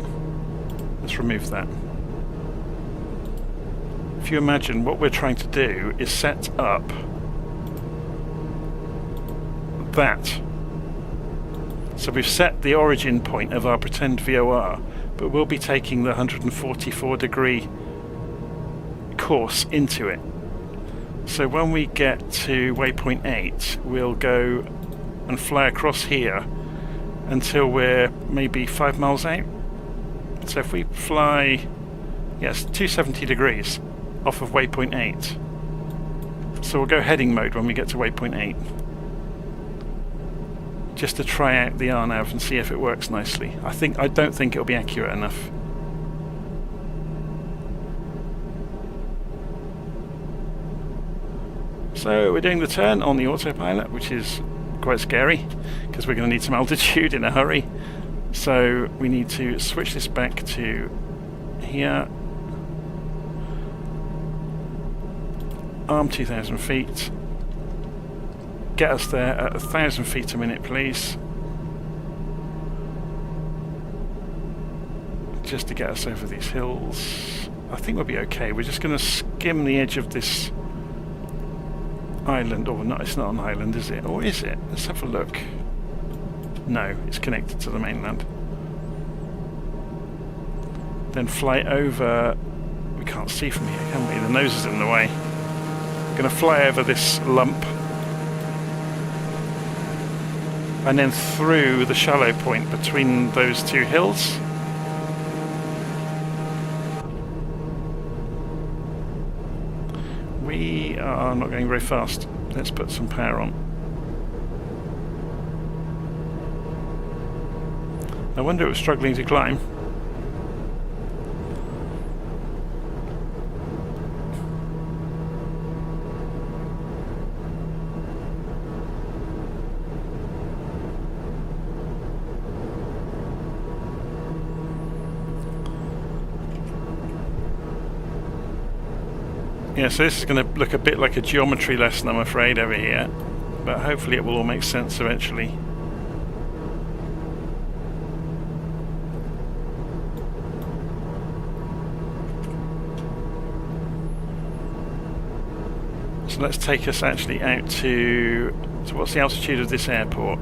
Let's remove that. If you imagine, what we're trying to do is set up that. So we've set the origin point of our pretend VOR, but we'll be taking the 144 degree course into it. So when we get to waypoint 8, we'll go and fly across here until we're maybe 5 miles out. So if we fly, yes, 270 degrees off of waypoint 8. So we'll go heading mode when we get to waypoint 8. Just to try out the RNAV and see if it works nicely. I don't think it'll be accurate enough. So we're doing the turn on the autopilot, which is quite scary because we're going to need some altitude in a hurry. So we need to switch this back to here. Arm 2,000 feet. Get us there at 1,000 feet a minute, please. Just to get us over these hills. I think we'll be okay. We're just going to skim the edge of this island. Or not, it's not an island, is it? Or is it? Let's have a look. No, it's connected to the mainland. Then fly over. We can't see from here, can we? The nose is in the way. We're going to fly over this lump. And then through the shallow point between those two hills. We are not going very fast. Let's put some power on. No wonder it was struggling to climb. Yeah, so this is going to look a bit like a geometry lesson, I'm afraid, over here. But hopefully it will all make sense eventually. So let's take us actually out to... So what's the altitude of this airport?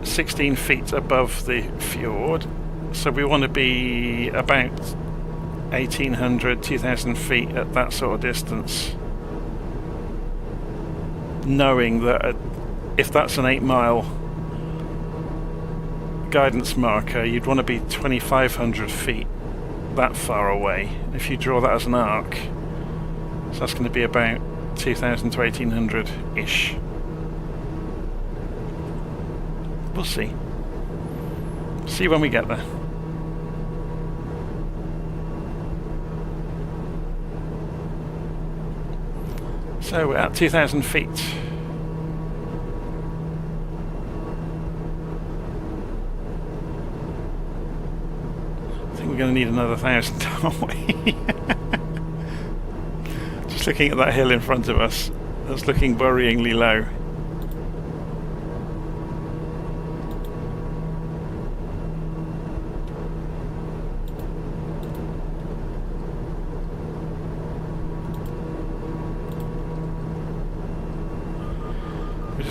16 feet above the fjord. So we want to be about 1,800, 2,000 feet at that sort of distance. Knowing that if that's an 8-mile guidance marker, you'd want to be 2,500 feet that far away. If you draw that as an arc, so that's going to be about 2,000 to 1,800-ish. We'll see. See when we get there. So we're at 2,000 feet. I think we're going to need another 1,000, aren't we? Just looking at that hill in front of us, that's looking worryingly low.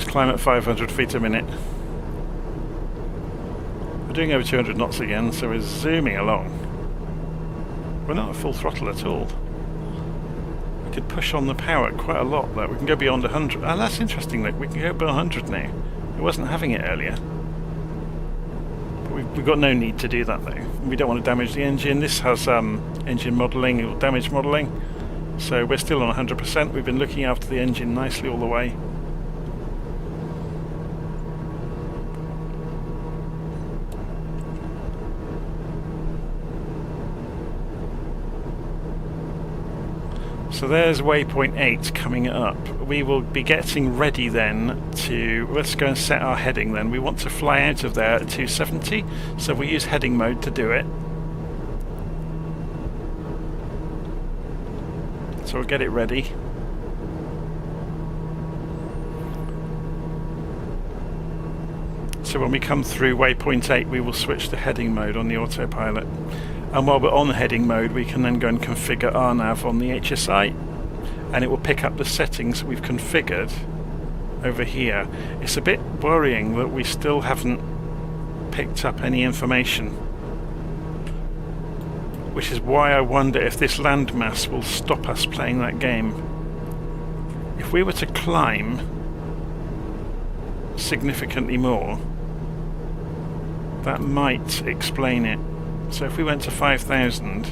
Climb at 500 feet a minute. We're doing over 200 knots again, so we're zooming along. We're not at full throttle at all. We could push on the power quite a lot though. We can go beyond 100. Oh, that's interesting, look. We can go beyond 100 now. It wasn't having it earlier. But we've got no need to do that though. We don't want to damage the engine. This has engine modelling or damage modelling. So we're still on 100%. We've been looking after the engine nicely all the way. So there's waypoint 8 coming up. We will be getting ready then to... Let's go and set our heading then. We want to fly out of there at 270, so we use heading mode to do it. So we'll get it ready. So when we come through waypoint 8, we will switch to heading mode on the autopilot. And while we're on heading mode, we can then go and configure RNAV on the HSI, and it will pick up the settings we've configured over here. It's a bit worrying that we still haven't picked up any information, which is why I wonder if this landmass will stop us playing that game. If we were to climb significantly more, that might explain it. So if we went to 5,000,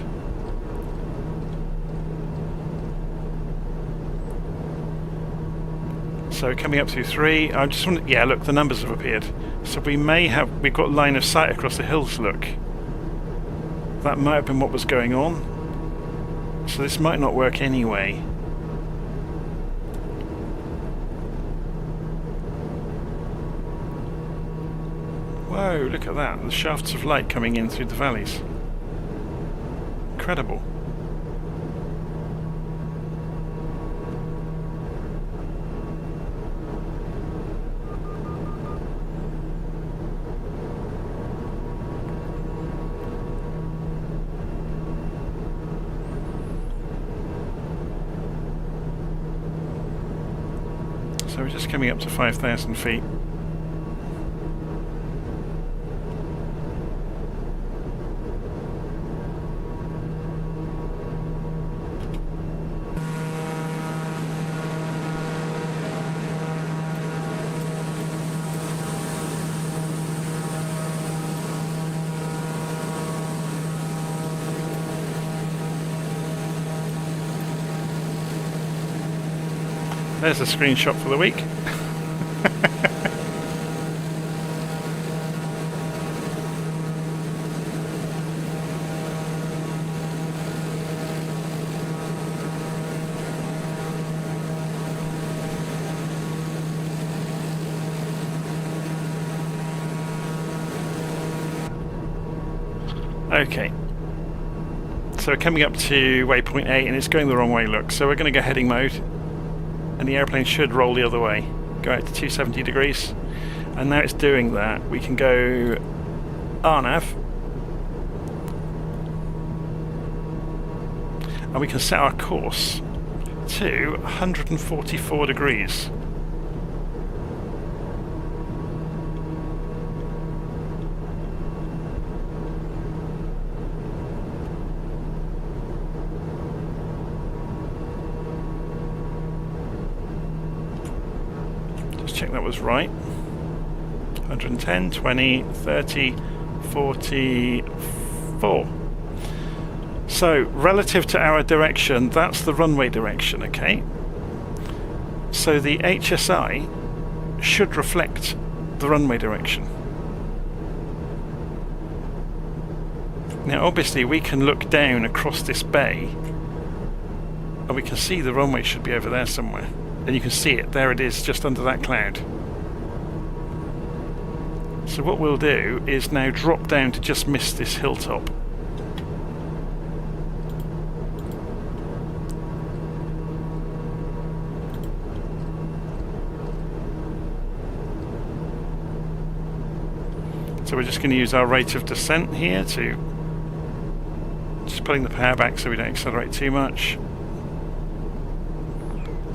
so coming up to 3, I just want to, yeah, look, the numbers have appeared. So we've got line of sight across the hills, look. That might have been what was going on. So this might not work anyway. Whoa, look at that. The shafts of light coming in through the valleys. Incredible. So we're just coming up to 5,000 feet. There's a screenshot for the week. Okay. So we're coming up to waypoint 8 and it's going the wrong way, look. So we're going to go heading mode. And the airplane should roll the other way, go out to 270 degrees, and now it's doing that. We can go RNAV, and we can set our course to 144 degrees. Check that was right. 110, 20, 30, 44. So, relative to our direction, that's the runway direction, okay? So the HSI should reflect the runway direction. Now, obviously, we can look down across this bay, and we can see the runway should be over there somewhere. And you can see it, there it is, just under that cloud. So what we'll do is now drop down to just miss this hilltop. So we're just going to use our rate of descent here to just pulling the power back so we don't accelerate too much.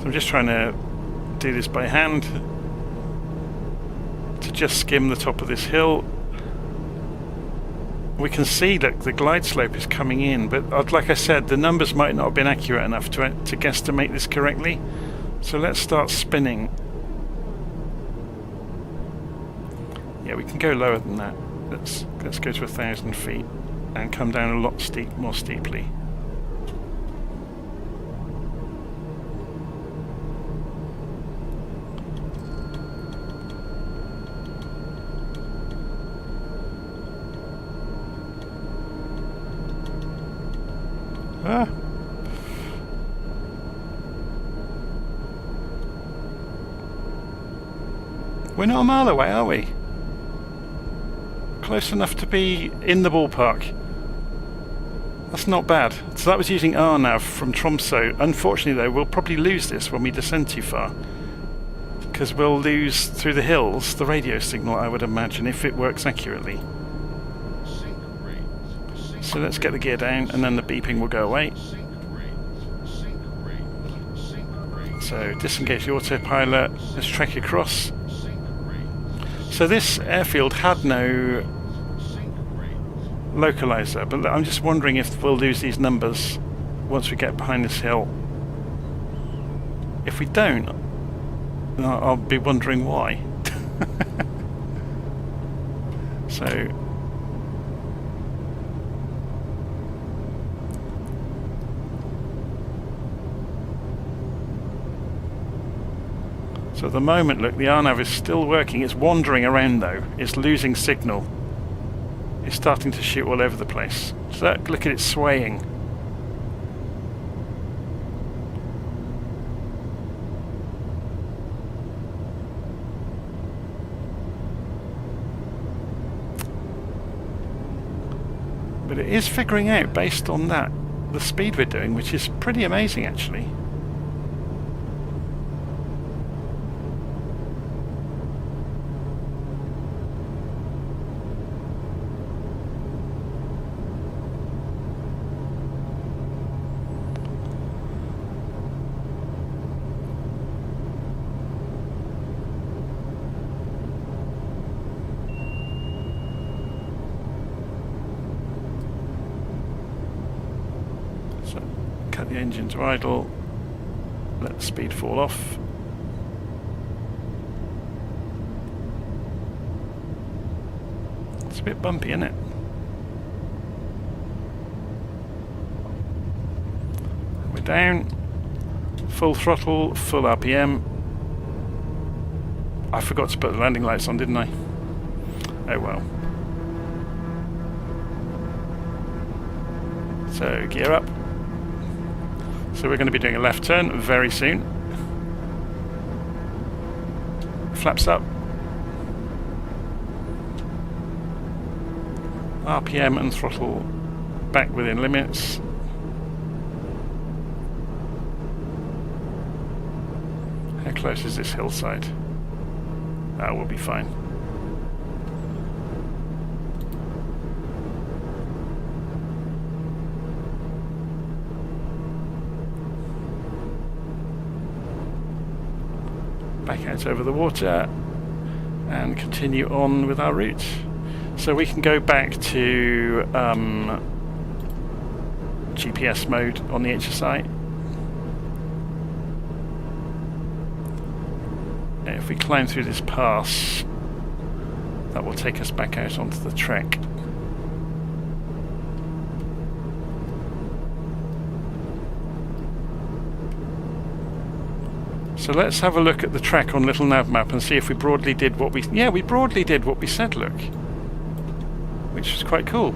I'm just trying to do this by hand to just skim the top of this hill. We can see that the glide slope is coming in, but like I said, the numbers might not have been accurate enough to guesstimate this correctly. So let's start spinning. Yeah, we can go lower than that. Let's go to 1,000 feet and come down a lot more steeply. We're not a mile away, are we? Close enough to be in the ballpark. That's not bad. So that was using RNAV from Tromso. Unfortunately though, we'll probably lose this when we descend too far, because we'll lose through the hills the radio signal, I would imagine, if it works accurately. So let's get the gear down and then the beeping will go away. So disengage the autopilot, let's track across. So this airfield had no localizer, but I'm just wondering if we'll lose these numbers once we get behind this hill. If we don't, I'll be wondering why. So at the moment, look, the RNAV is still working. It's wandering around though. It's losing signal. It's starting to shoot all over the place. So look at it swaying. But it is figuring out, based on that, the speed we're doing, which is pretty amazing actually. Cut the engine to idle, let the speed fall off. It's a bit bumpy, isn't it? We're down, full throttle, full RPM. I forgot to put the landing lights on, didn't I? Oh well. So gear up. So we're going to be doing a left turn very soon. Flaps up. RPM and throttle back within limits. How close is this hillside? That will be fine. Back out over the water and continue on with our route. So we can go back to GPS mode on the HSI. And if we climb through this pass, that will take us back out onto the trek. So let's have a look at the track on LittleNavMap and see if we broadly did what we... Yeah, we broadly did what we said, look. Which was quite cool.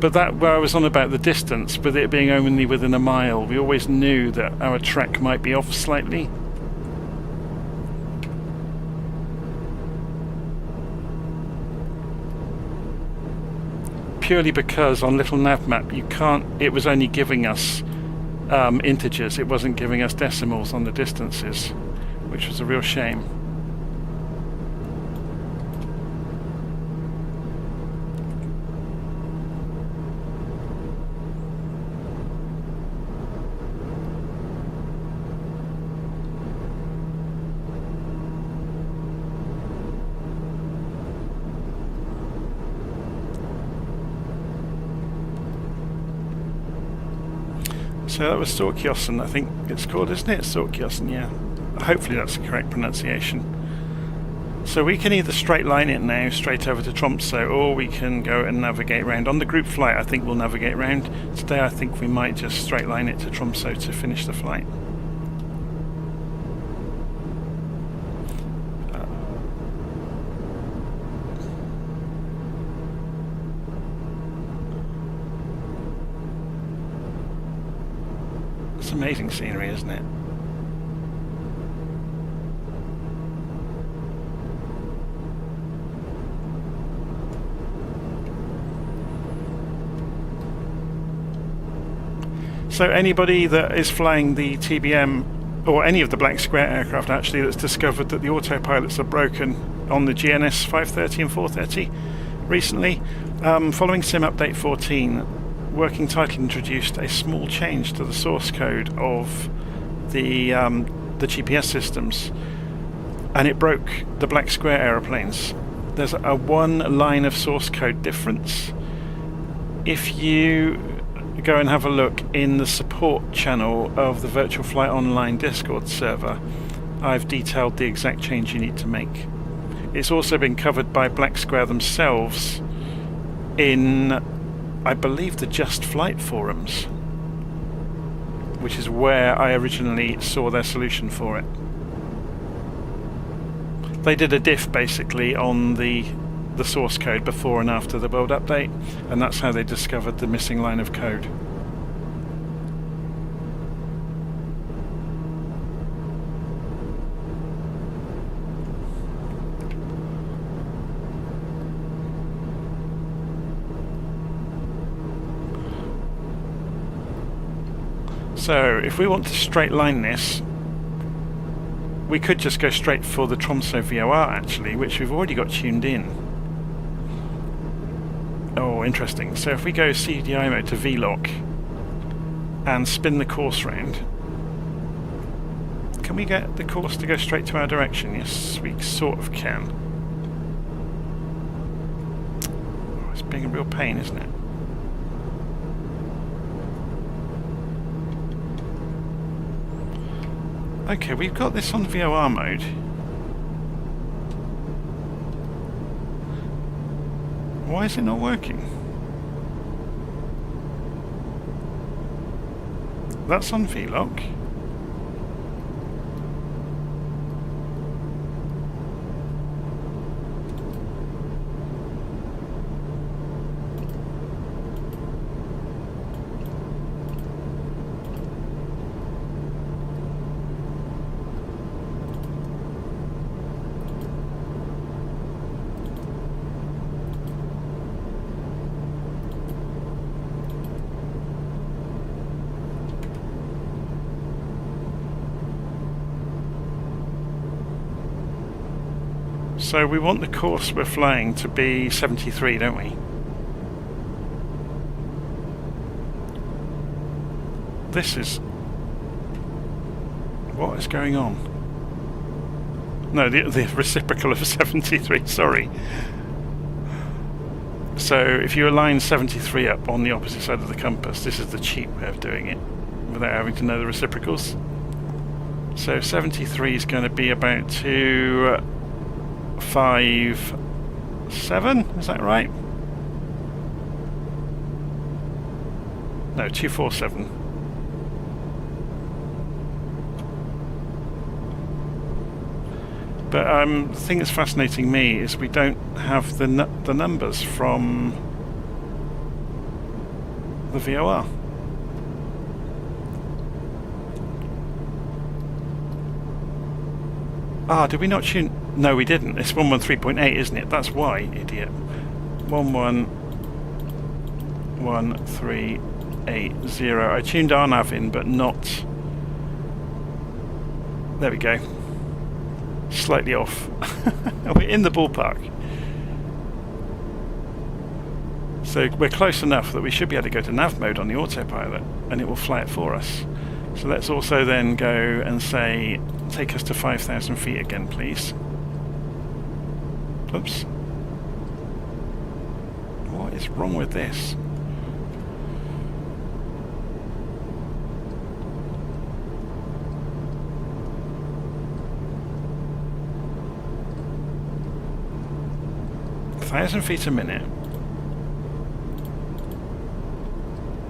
But that, where I was on about the distance, with it being only within a mile, we always knew that our track might be off slightly. Purely because on LittleNavMap you can't... It was only giving us integers, it wasn't giving us decimals on the distances, which was a real shame. So that was Sørkjosen, I think it's called, isn't it? Sørkjosen, yeah. Hopefully that's the correct pronunciation. So we can either straight line it now, straight over to Tromsø, or we can go and navigate round. On the group flight, I think we'll navigate round. Today I think we might just straight line it to Tromsø to finish the flight. It's amazing scenery, isn't it? So anybody that is flying the TBM, or any of the black square aircraft actually, that's discovered that the autopilots are broken on the GNS 530 and 430 recently, following Sim Update 14, Working Title introduced a small change to the source code of the GPS systems, and it broke the black square aeroplanes. There's a one line of source code difference. If you go and have a look in the support channel of the Virtual Flight Online Discord server, I've detailed the exact change you need to make. It's also been covered by Black Square themselves in, I believe, the Just Flight forums, which is where I originally saw their solution for it. They did a diff basically on the source code before and after the world update, and that's how they discovered the missing line of code. So if we want to straight line this, we could just go straight for the Tromso VOR actually, which we've already got tuned in. Oh, interesting. So if we go CDI mode to V-lock and spin the course round, can we get the course to go straight to our direction? Yes, we sort of can. Oh, it's being a real pain, isn't it? Okay, we've got this on VOR mode. Why is it not working? That's on V-lock. So we want the course we're flying to be 73, don't we? This is... what is going on? No, the reciprocal of 73, sorry. So if you align 73 up on the opposite side of the compass, this is the cheap way of doing it, without having to know the reciprocals. So 73 is going to be about 257, is that right? No, 247. But the thing that's fascinating me is we don't have the numbers from the VOR. Ah, did we not tune? No, we didn't. It's 113.8, isn't it? That's why, idiot. 111.380. I tuned our nav in, but not... There we go. Slightly off. We're in the ballpark. So we're close enough that we should be able to go to nav mode on the autopilot, and it will fly it for us. So let's also then go and say, take us to 5,000 feet again, please. Oops. What is wrong with this? A 1,000 feet a minute.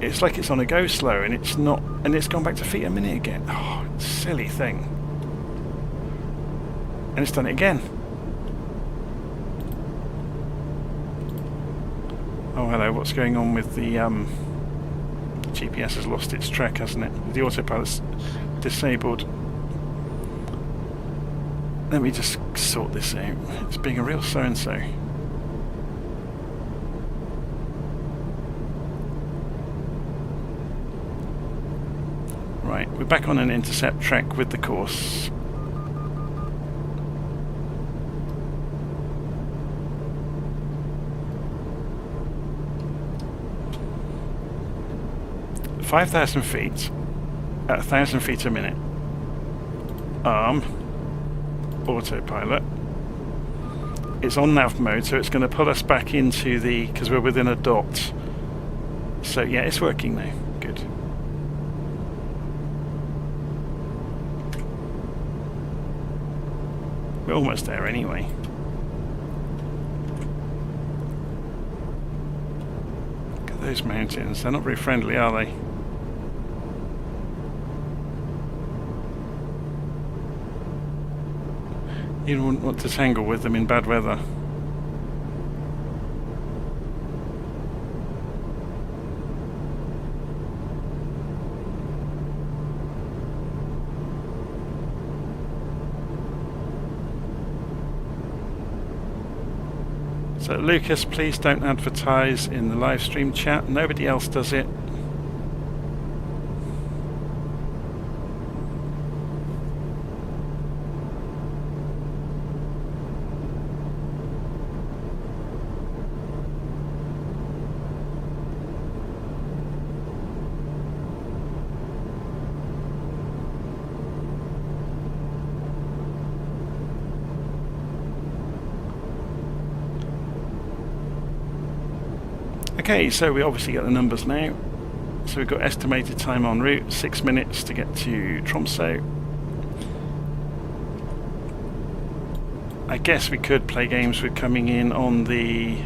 It's like it's on a go slow, and it's not, and it's gone back to feet a minute again. Oh, silly thing. And it's done it again. Oh, hello, what's going on with the GPS has lost its track, hasn't it? The autopilot's disabled. Let me just sort this out. It's being a real so-and-so. Right, we're back on an intercept track with the course. "5,000 feet at 1,000 feet a minute. Arm, autopilot. It's on nav mode, so it's going to pull us back into the, because we're within a dot. So yeah, it's working now. Good. We're almost there anyway. Look at those mountains. They're not very friendly, are they? You wouldn't want to tangle with them in bad weather. So Lucas, please don't advertise in the live stream chat. Nobody else does it. Okay, so we obviously get the numbers now. So we've got estimated time en route, 6 minutes to get to Tromsø. I guess we could play games with coming in on the...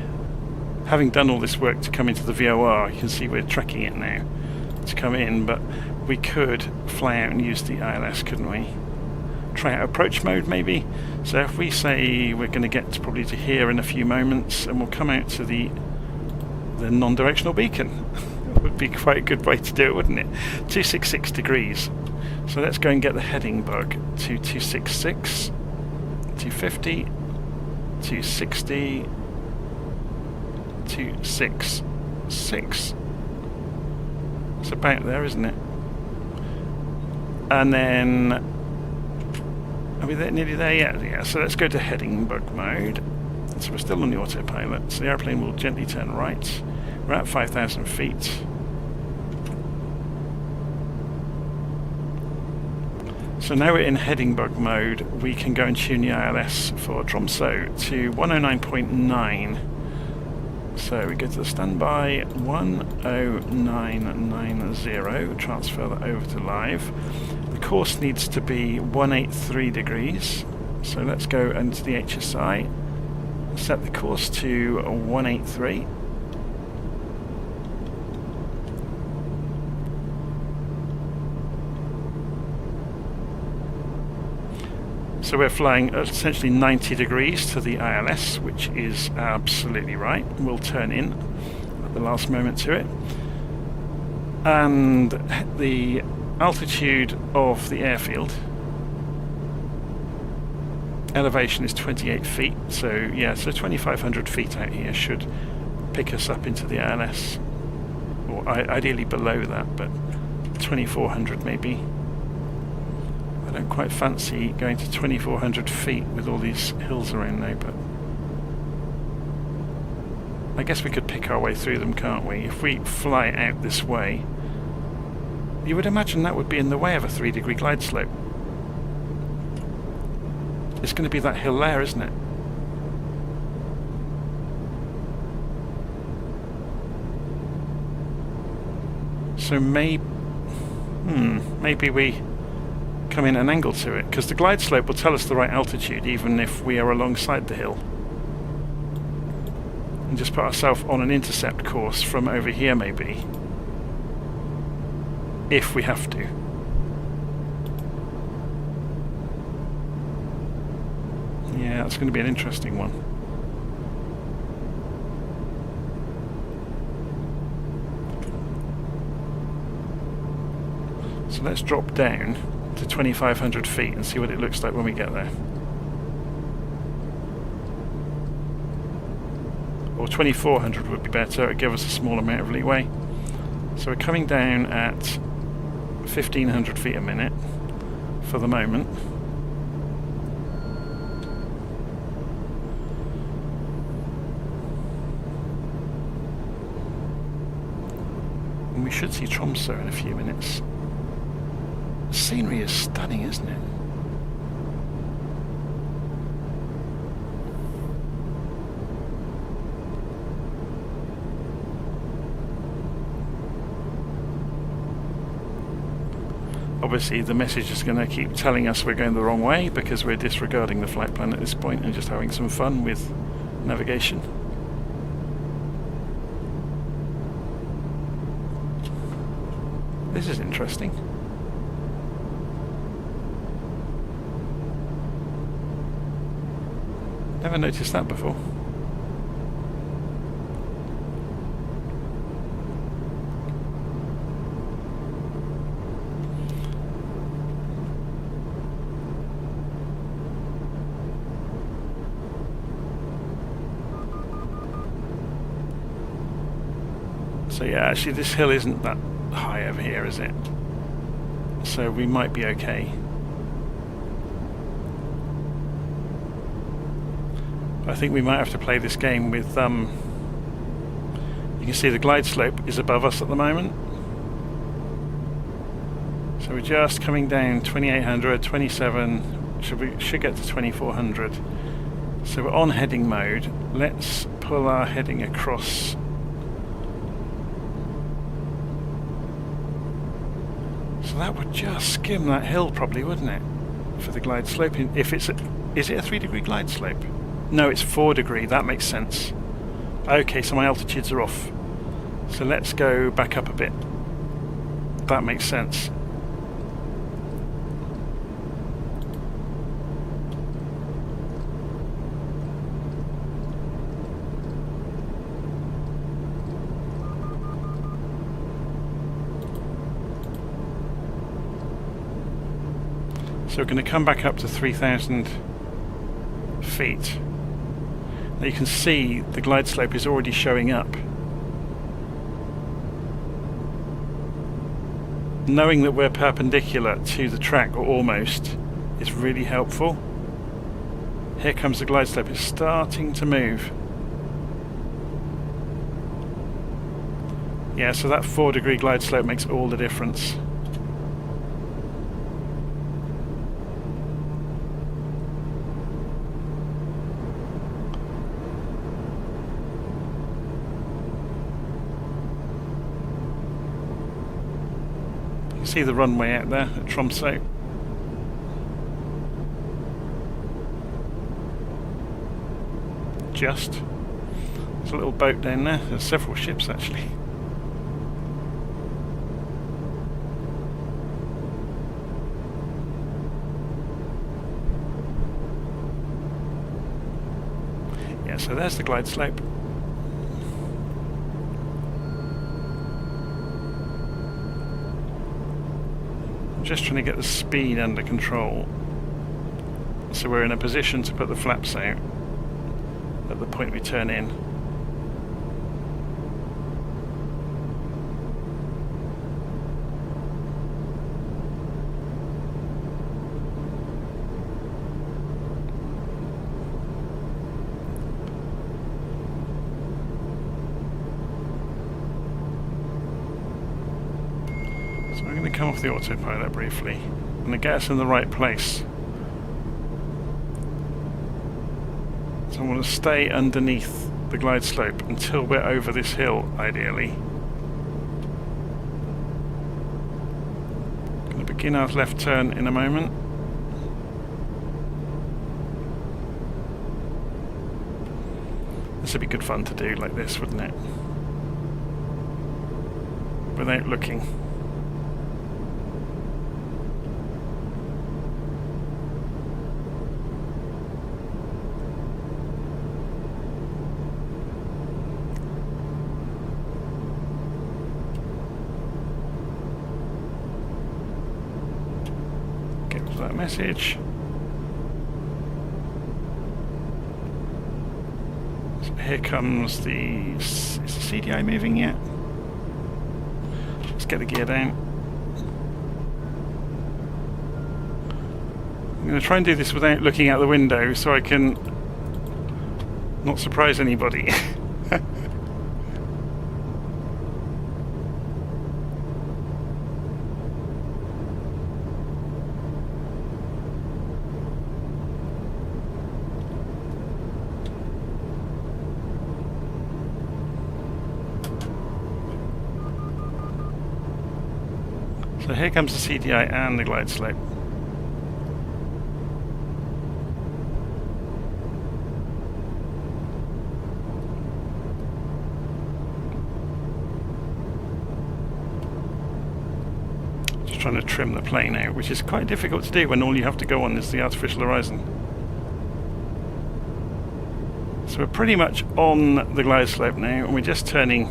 Having done all this work to come into the VOR, you can see we're tracking it now to come in, but we could fly out and use the ILS, couldn't we? Try out approach mode maybe. So if we say we're going to get probably to here in a few moments, and we'll come out to the non-directional beacon. It would be quite a good way to do it, wouldn't it? 266 degrees. So let's go and get the heading bug to 266, 250, 260, 266. It's about there, isn't it? And then, are we there, nearly there yet? Yeah, so let's go to heading bug mode. So we're still on the autopilot. So the airplane will gently turn right. We're at 5,000 feet. So now we're in heading bug mode. We can go and tune the ILS for Tromso to 109.9. So we go to the standby 10990, transfer that over to live. The course needs to be 183 degrees. So let's go into the HSI, set the course to 183. So we're flying essentially 90 degrees to the ILS, which is absolutely right. We'll turn in at the last moment to it. And the altitude of the airfield, elevation is 28 feet. So yeah, so 2,500 feet out here should pick us up into the ILS. Or ideally below that, but 2,400 maybe. I don't quite fancy going to 2,400 feet with all these hills around now, but I guess we could pick our way through them, can't we? If we fly out this way, you would imagine that would be in the way of a 3-degree glide slope. It's going to be that hill there, isn't it? So maybe we come in an angle to it, because the glide slope will tell us the right altitude even if we are alongside the hill. And just put ourselves on an intercept course from over here maybe, if we have to. Yeah, that's going to be an interesting one. So let's drop down to 2,500 feet and see what it looks like when we get there. Or 2,400 would be better, it would give us a small amount of leeway. So we're coming down at 1,500 feet a minute for the moment. And we should see Tromso in a few minutes. The scenery is stunning, isn't it? Obviously the message is going to keep telling us we're going the wrong way because we're disregarding the flight plan at this point and just having some fun with navigation. This is interesting. Never noticed that before. So yeah, actually this hill isn't that high over here, is it? So we might be okay. I think we might have to play this game with, you can see the glide slope is above us at the moment. So we're just coming down 2,800, 27, should get to 2,400. So we're on heading mode. Let's pull our heading across So that would just skim that hill probably, wouldn't it? For the glide slope. If it's is it a 3-degree glide slope? No, it's 4-degree. That makes sense. Okay, so my altitudes are off. So let's go back up a bit. That makes sense. So we're going to come back up to 3,000 feet. Now you can see the glide slope is already showing up. Knowing that we're perpendicular to the track, or almost, is really helpful. Here comes the glide slope. It's starting to move. Yeah, so that 4-degree glide slope makes all the difference. See the runway out there at Tromsø. Just. There's a little boat down there. There's several ships actually. Yeah, so there's the glide slope. Just trying to get the speed under control, so we're in a position to put the flaps out at the point we turn in. Come off the autopilot briefly and to get us in the right place. So I want to stay underneath the glide slope until we're over this hill, ideally. Going to begin our left turn in a moment. This would be good fun to do like this, wouldn't it? Without looking. That message. So here comes the... Is the CDI moving yet? Let's get the gear down. I'm going to try and do this without looking out the window so I can not surprise anybody. So here comes the CDI and the glide slope. Just trying to trim the plane out, which is quite difficult to do when all you have to go on is the artificial horizon. So we're pretty much on the glide slope now, and we're just turning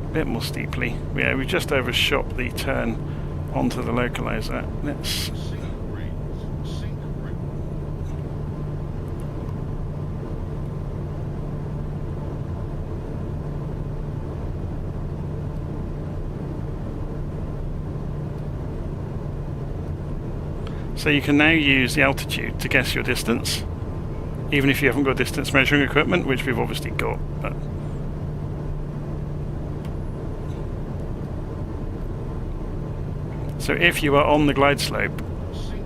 a bit more steeply. Yeah, we've just overshot the turn onto the localizer. Let's... So you can now use the altitude to guess your distance, even if you haven't got distance measuring equipment, which we've obviously got. But so if you are on the glide slope,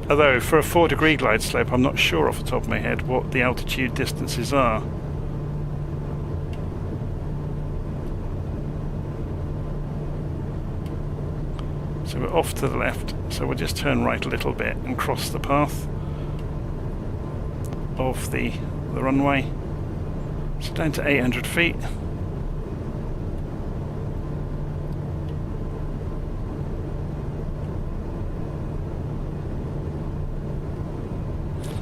although for a 4-degree glide slope I'm not sure off the top of my head what the altitude distances are. So we're off to the left, so we'll just turn right a little bit and cross the path of the runway. So down to 800 feet.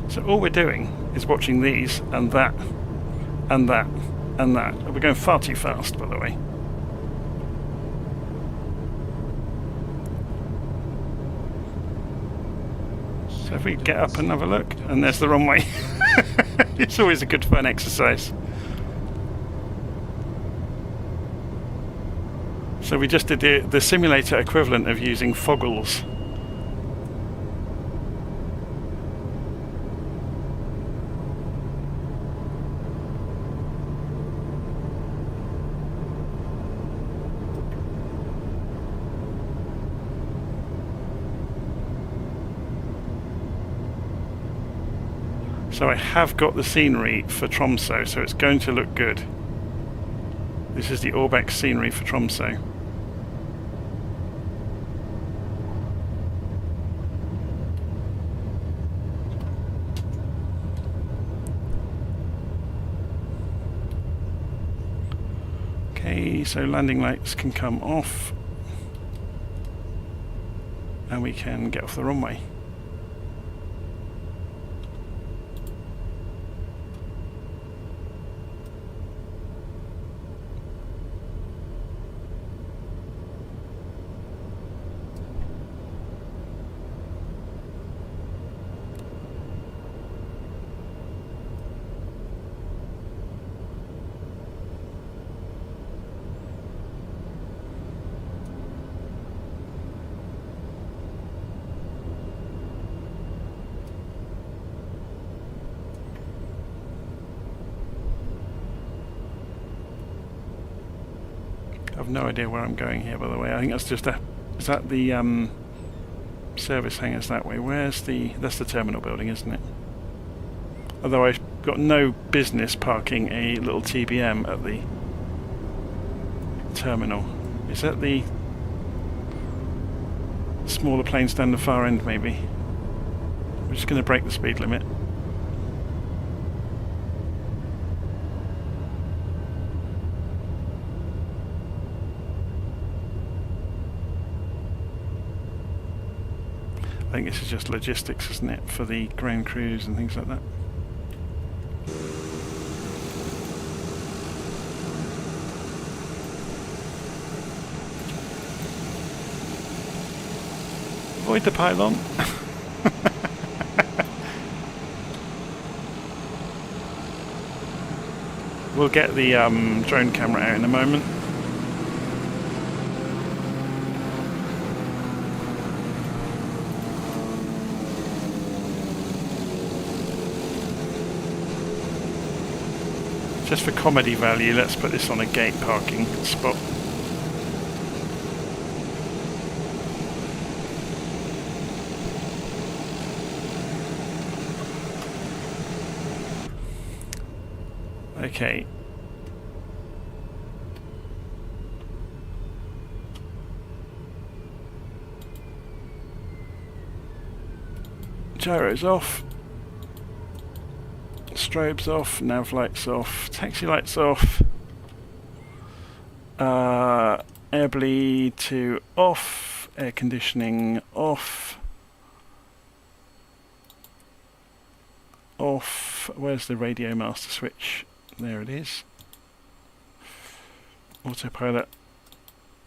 So all we're doing is watching these and that and that and that. We're going far too fast, by the way. So if we get up and have a look, and there's the runway. It's always a good fun exercise. So we just did the simulator equivalent of using foggles. So I have got the scenery for Tromso, so it's going to look good. This is the Orbeck scenery for Tromso. Okay, so landing lights can come off and we can get off the runway. I've no idea where I'm going here, by the way. I think that's just a... Is that the service hangars that way? Where's the... That's the terminal building, isn't it? Although I've got no business parking a little TBM at the terminal. Is that the smaller planes down the far end, maybe? We're just going to break the speed limit. I think this is just logistics, isn't it, for the ground crews and things like that. Avoid the pylon. We'll get the drone camera out in a moment. Just for comedy value, let's put this on a gate parking spot. Okay. Gyro's off. Strobes off, nav lights off, taxi lights off, air bleed to off, air conditioning off, where's the radio master switch? There it is. Autopilot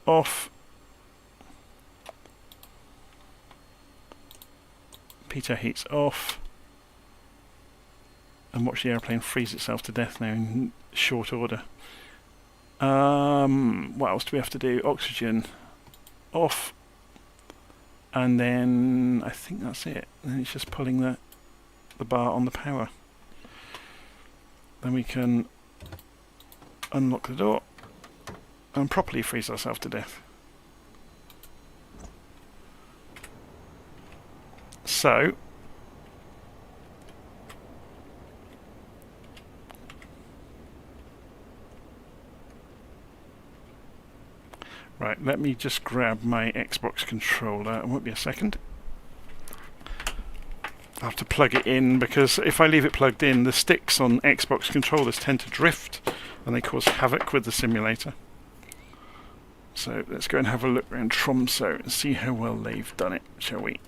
off, pitot heats off. And watch the airplane freeze itself to death now in short order. What else do we have to do? Oxygen off. And then I think that's it. Then it's just pulling the bar on the power. Then we can unlock the door and properly freeze ourselves to death. So Right, let me just grab my Xbox controller. It won't be a second. I have to plug it in, because if I leave it plugged in, the sticks on Xbox controllers tend to drift and they cause havoc with the simulator. So let's go and have a look around Tromso and see how well they've done it, shall we?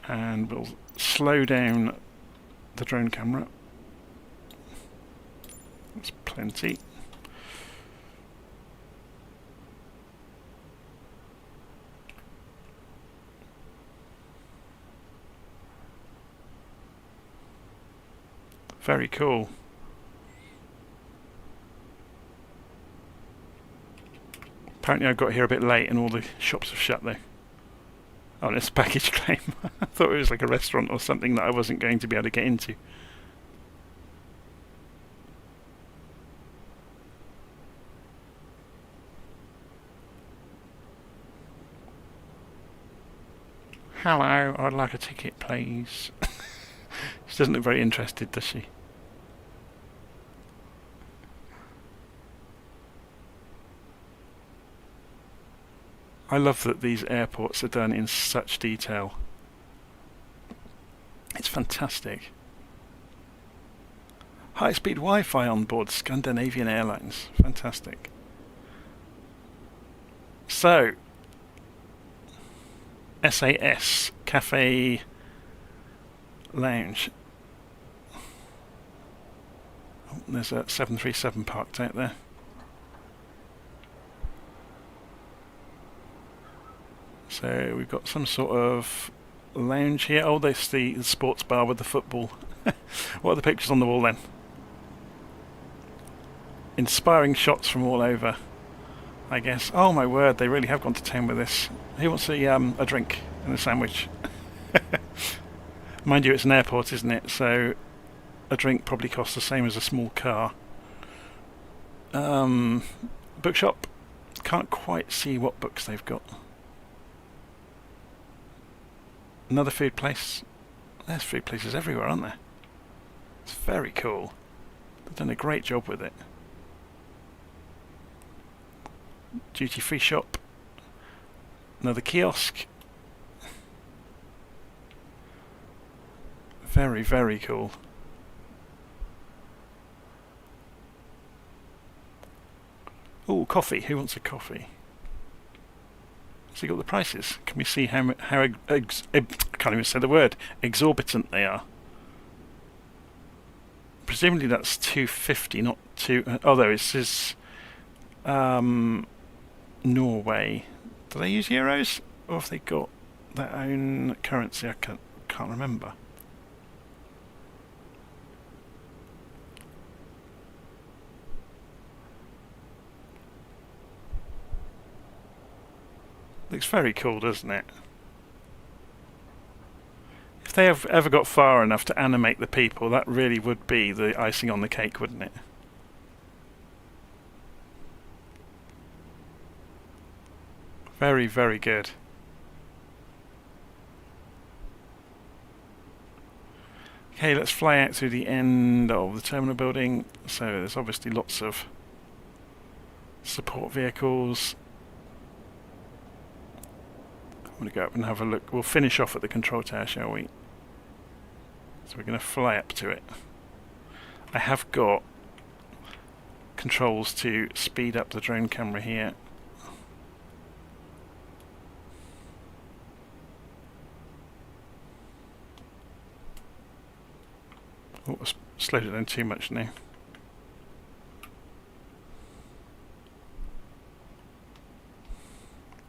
And we'll slow down the drone camera. That's plenty. Very cool. Apparently I got here a bit late and all the shops have shut though. Oh, and it's a package claim. I thought it was like a restaurant or something that I wasn't going to be able to get into. Hello, I'd like a ticket, please. She doesn't look very interested, does she? I love that these airports are done in such detail. It's fantastic. High-speed Wi-Fi on board Scandinavian Airlines. Fantastic. So, SAS Cafe Lounge. Oh, there's a 737 parked out there. So we've got some sort of lounge here. Oh, there's the sports bar with the football. What are the pictures on the wall then? Inspiring shots from all over, I guess. Oh my word, they really have gone to town with this. Who wants a drink and a sandwich? Mind you, it's an airport, isn't it? So a drink probably costs the same as a small car. Bookshop. Can't quite see what books they've got. Another food place. There's food places everywhere, aren't there? It's very cool. They've done a great job with it. Duty-free shop. Another kiosk. Very, very cool. Oh, coffee. Who wants a coffee? So you got the prices. Can we see how I can't even say the word, exorbitant they are? Presumably that's 250, not two. Oh, there it says Norway. Do they use euros, or have they got their own currency? I can't remember. Looks very cool, doesn't it? If they have ever got far enough to animate the people, that really would be the icing on the cake, wouldn't it? Very, very good. Okay, let's fly out through the end of the terminal building. So there's obviously lots of support vehicles. I'm going to go up and have a look. We'll finish off at the control tower, shall we? So we're going to fly up to it. I have got controls to speed up the drone camera here. Oh, I slowed it down too much now.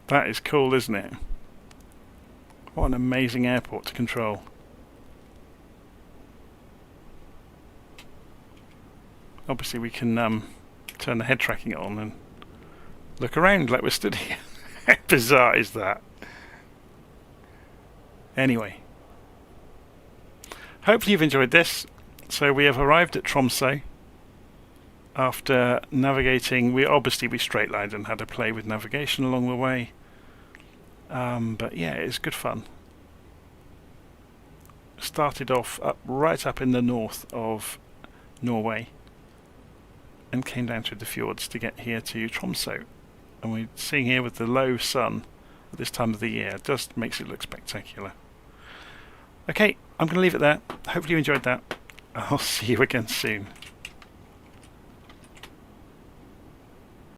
That is cool, isn't it? What an amazing airport to control. Obviously we can turn the head tracking on and look around like we're stood here. How bizarre is that? Anyway. Hopefully you've enjoyed this. So we have arrived at Tromso. After navigating, we straight lined and had to play with navigation along the way. But yeah, it's good fun. Started off right up in the north of Norway. and came down through the fjords to get here to Tromso. And we're seeing here with the low sun at this time of the year, it just makes it look spectacular. Okay, I'm going to leave it there. Hopefully you enjoyed that. I'll see you again soon.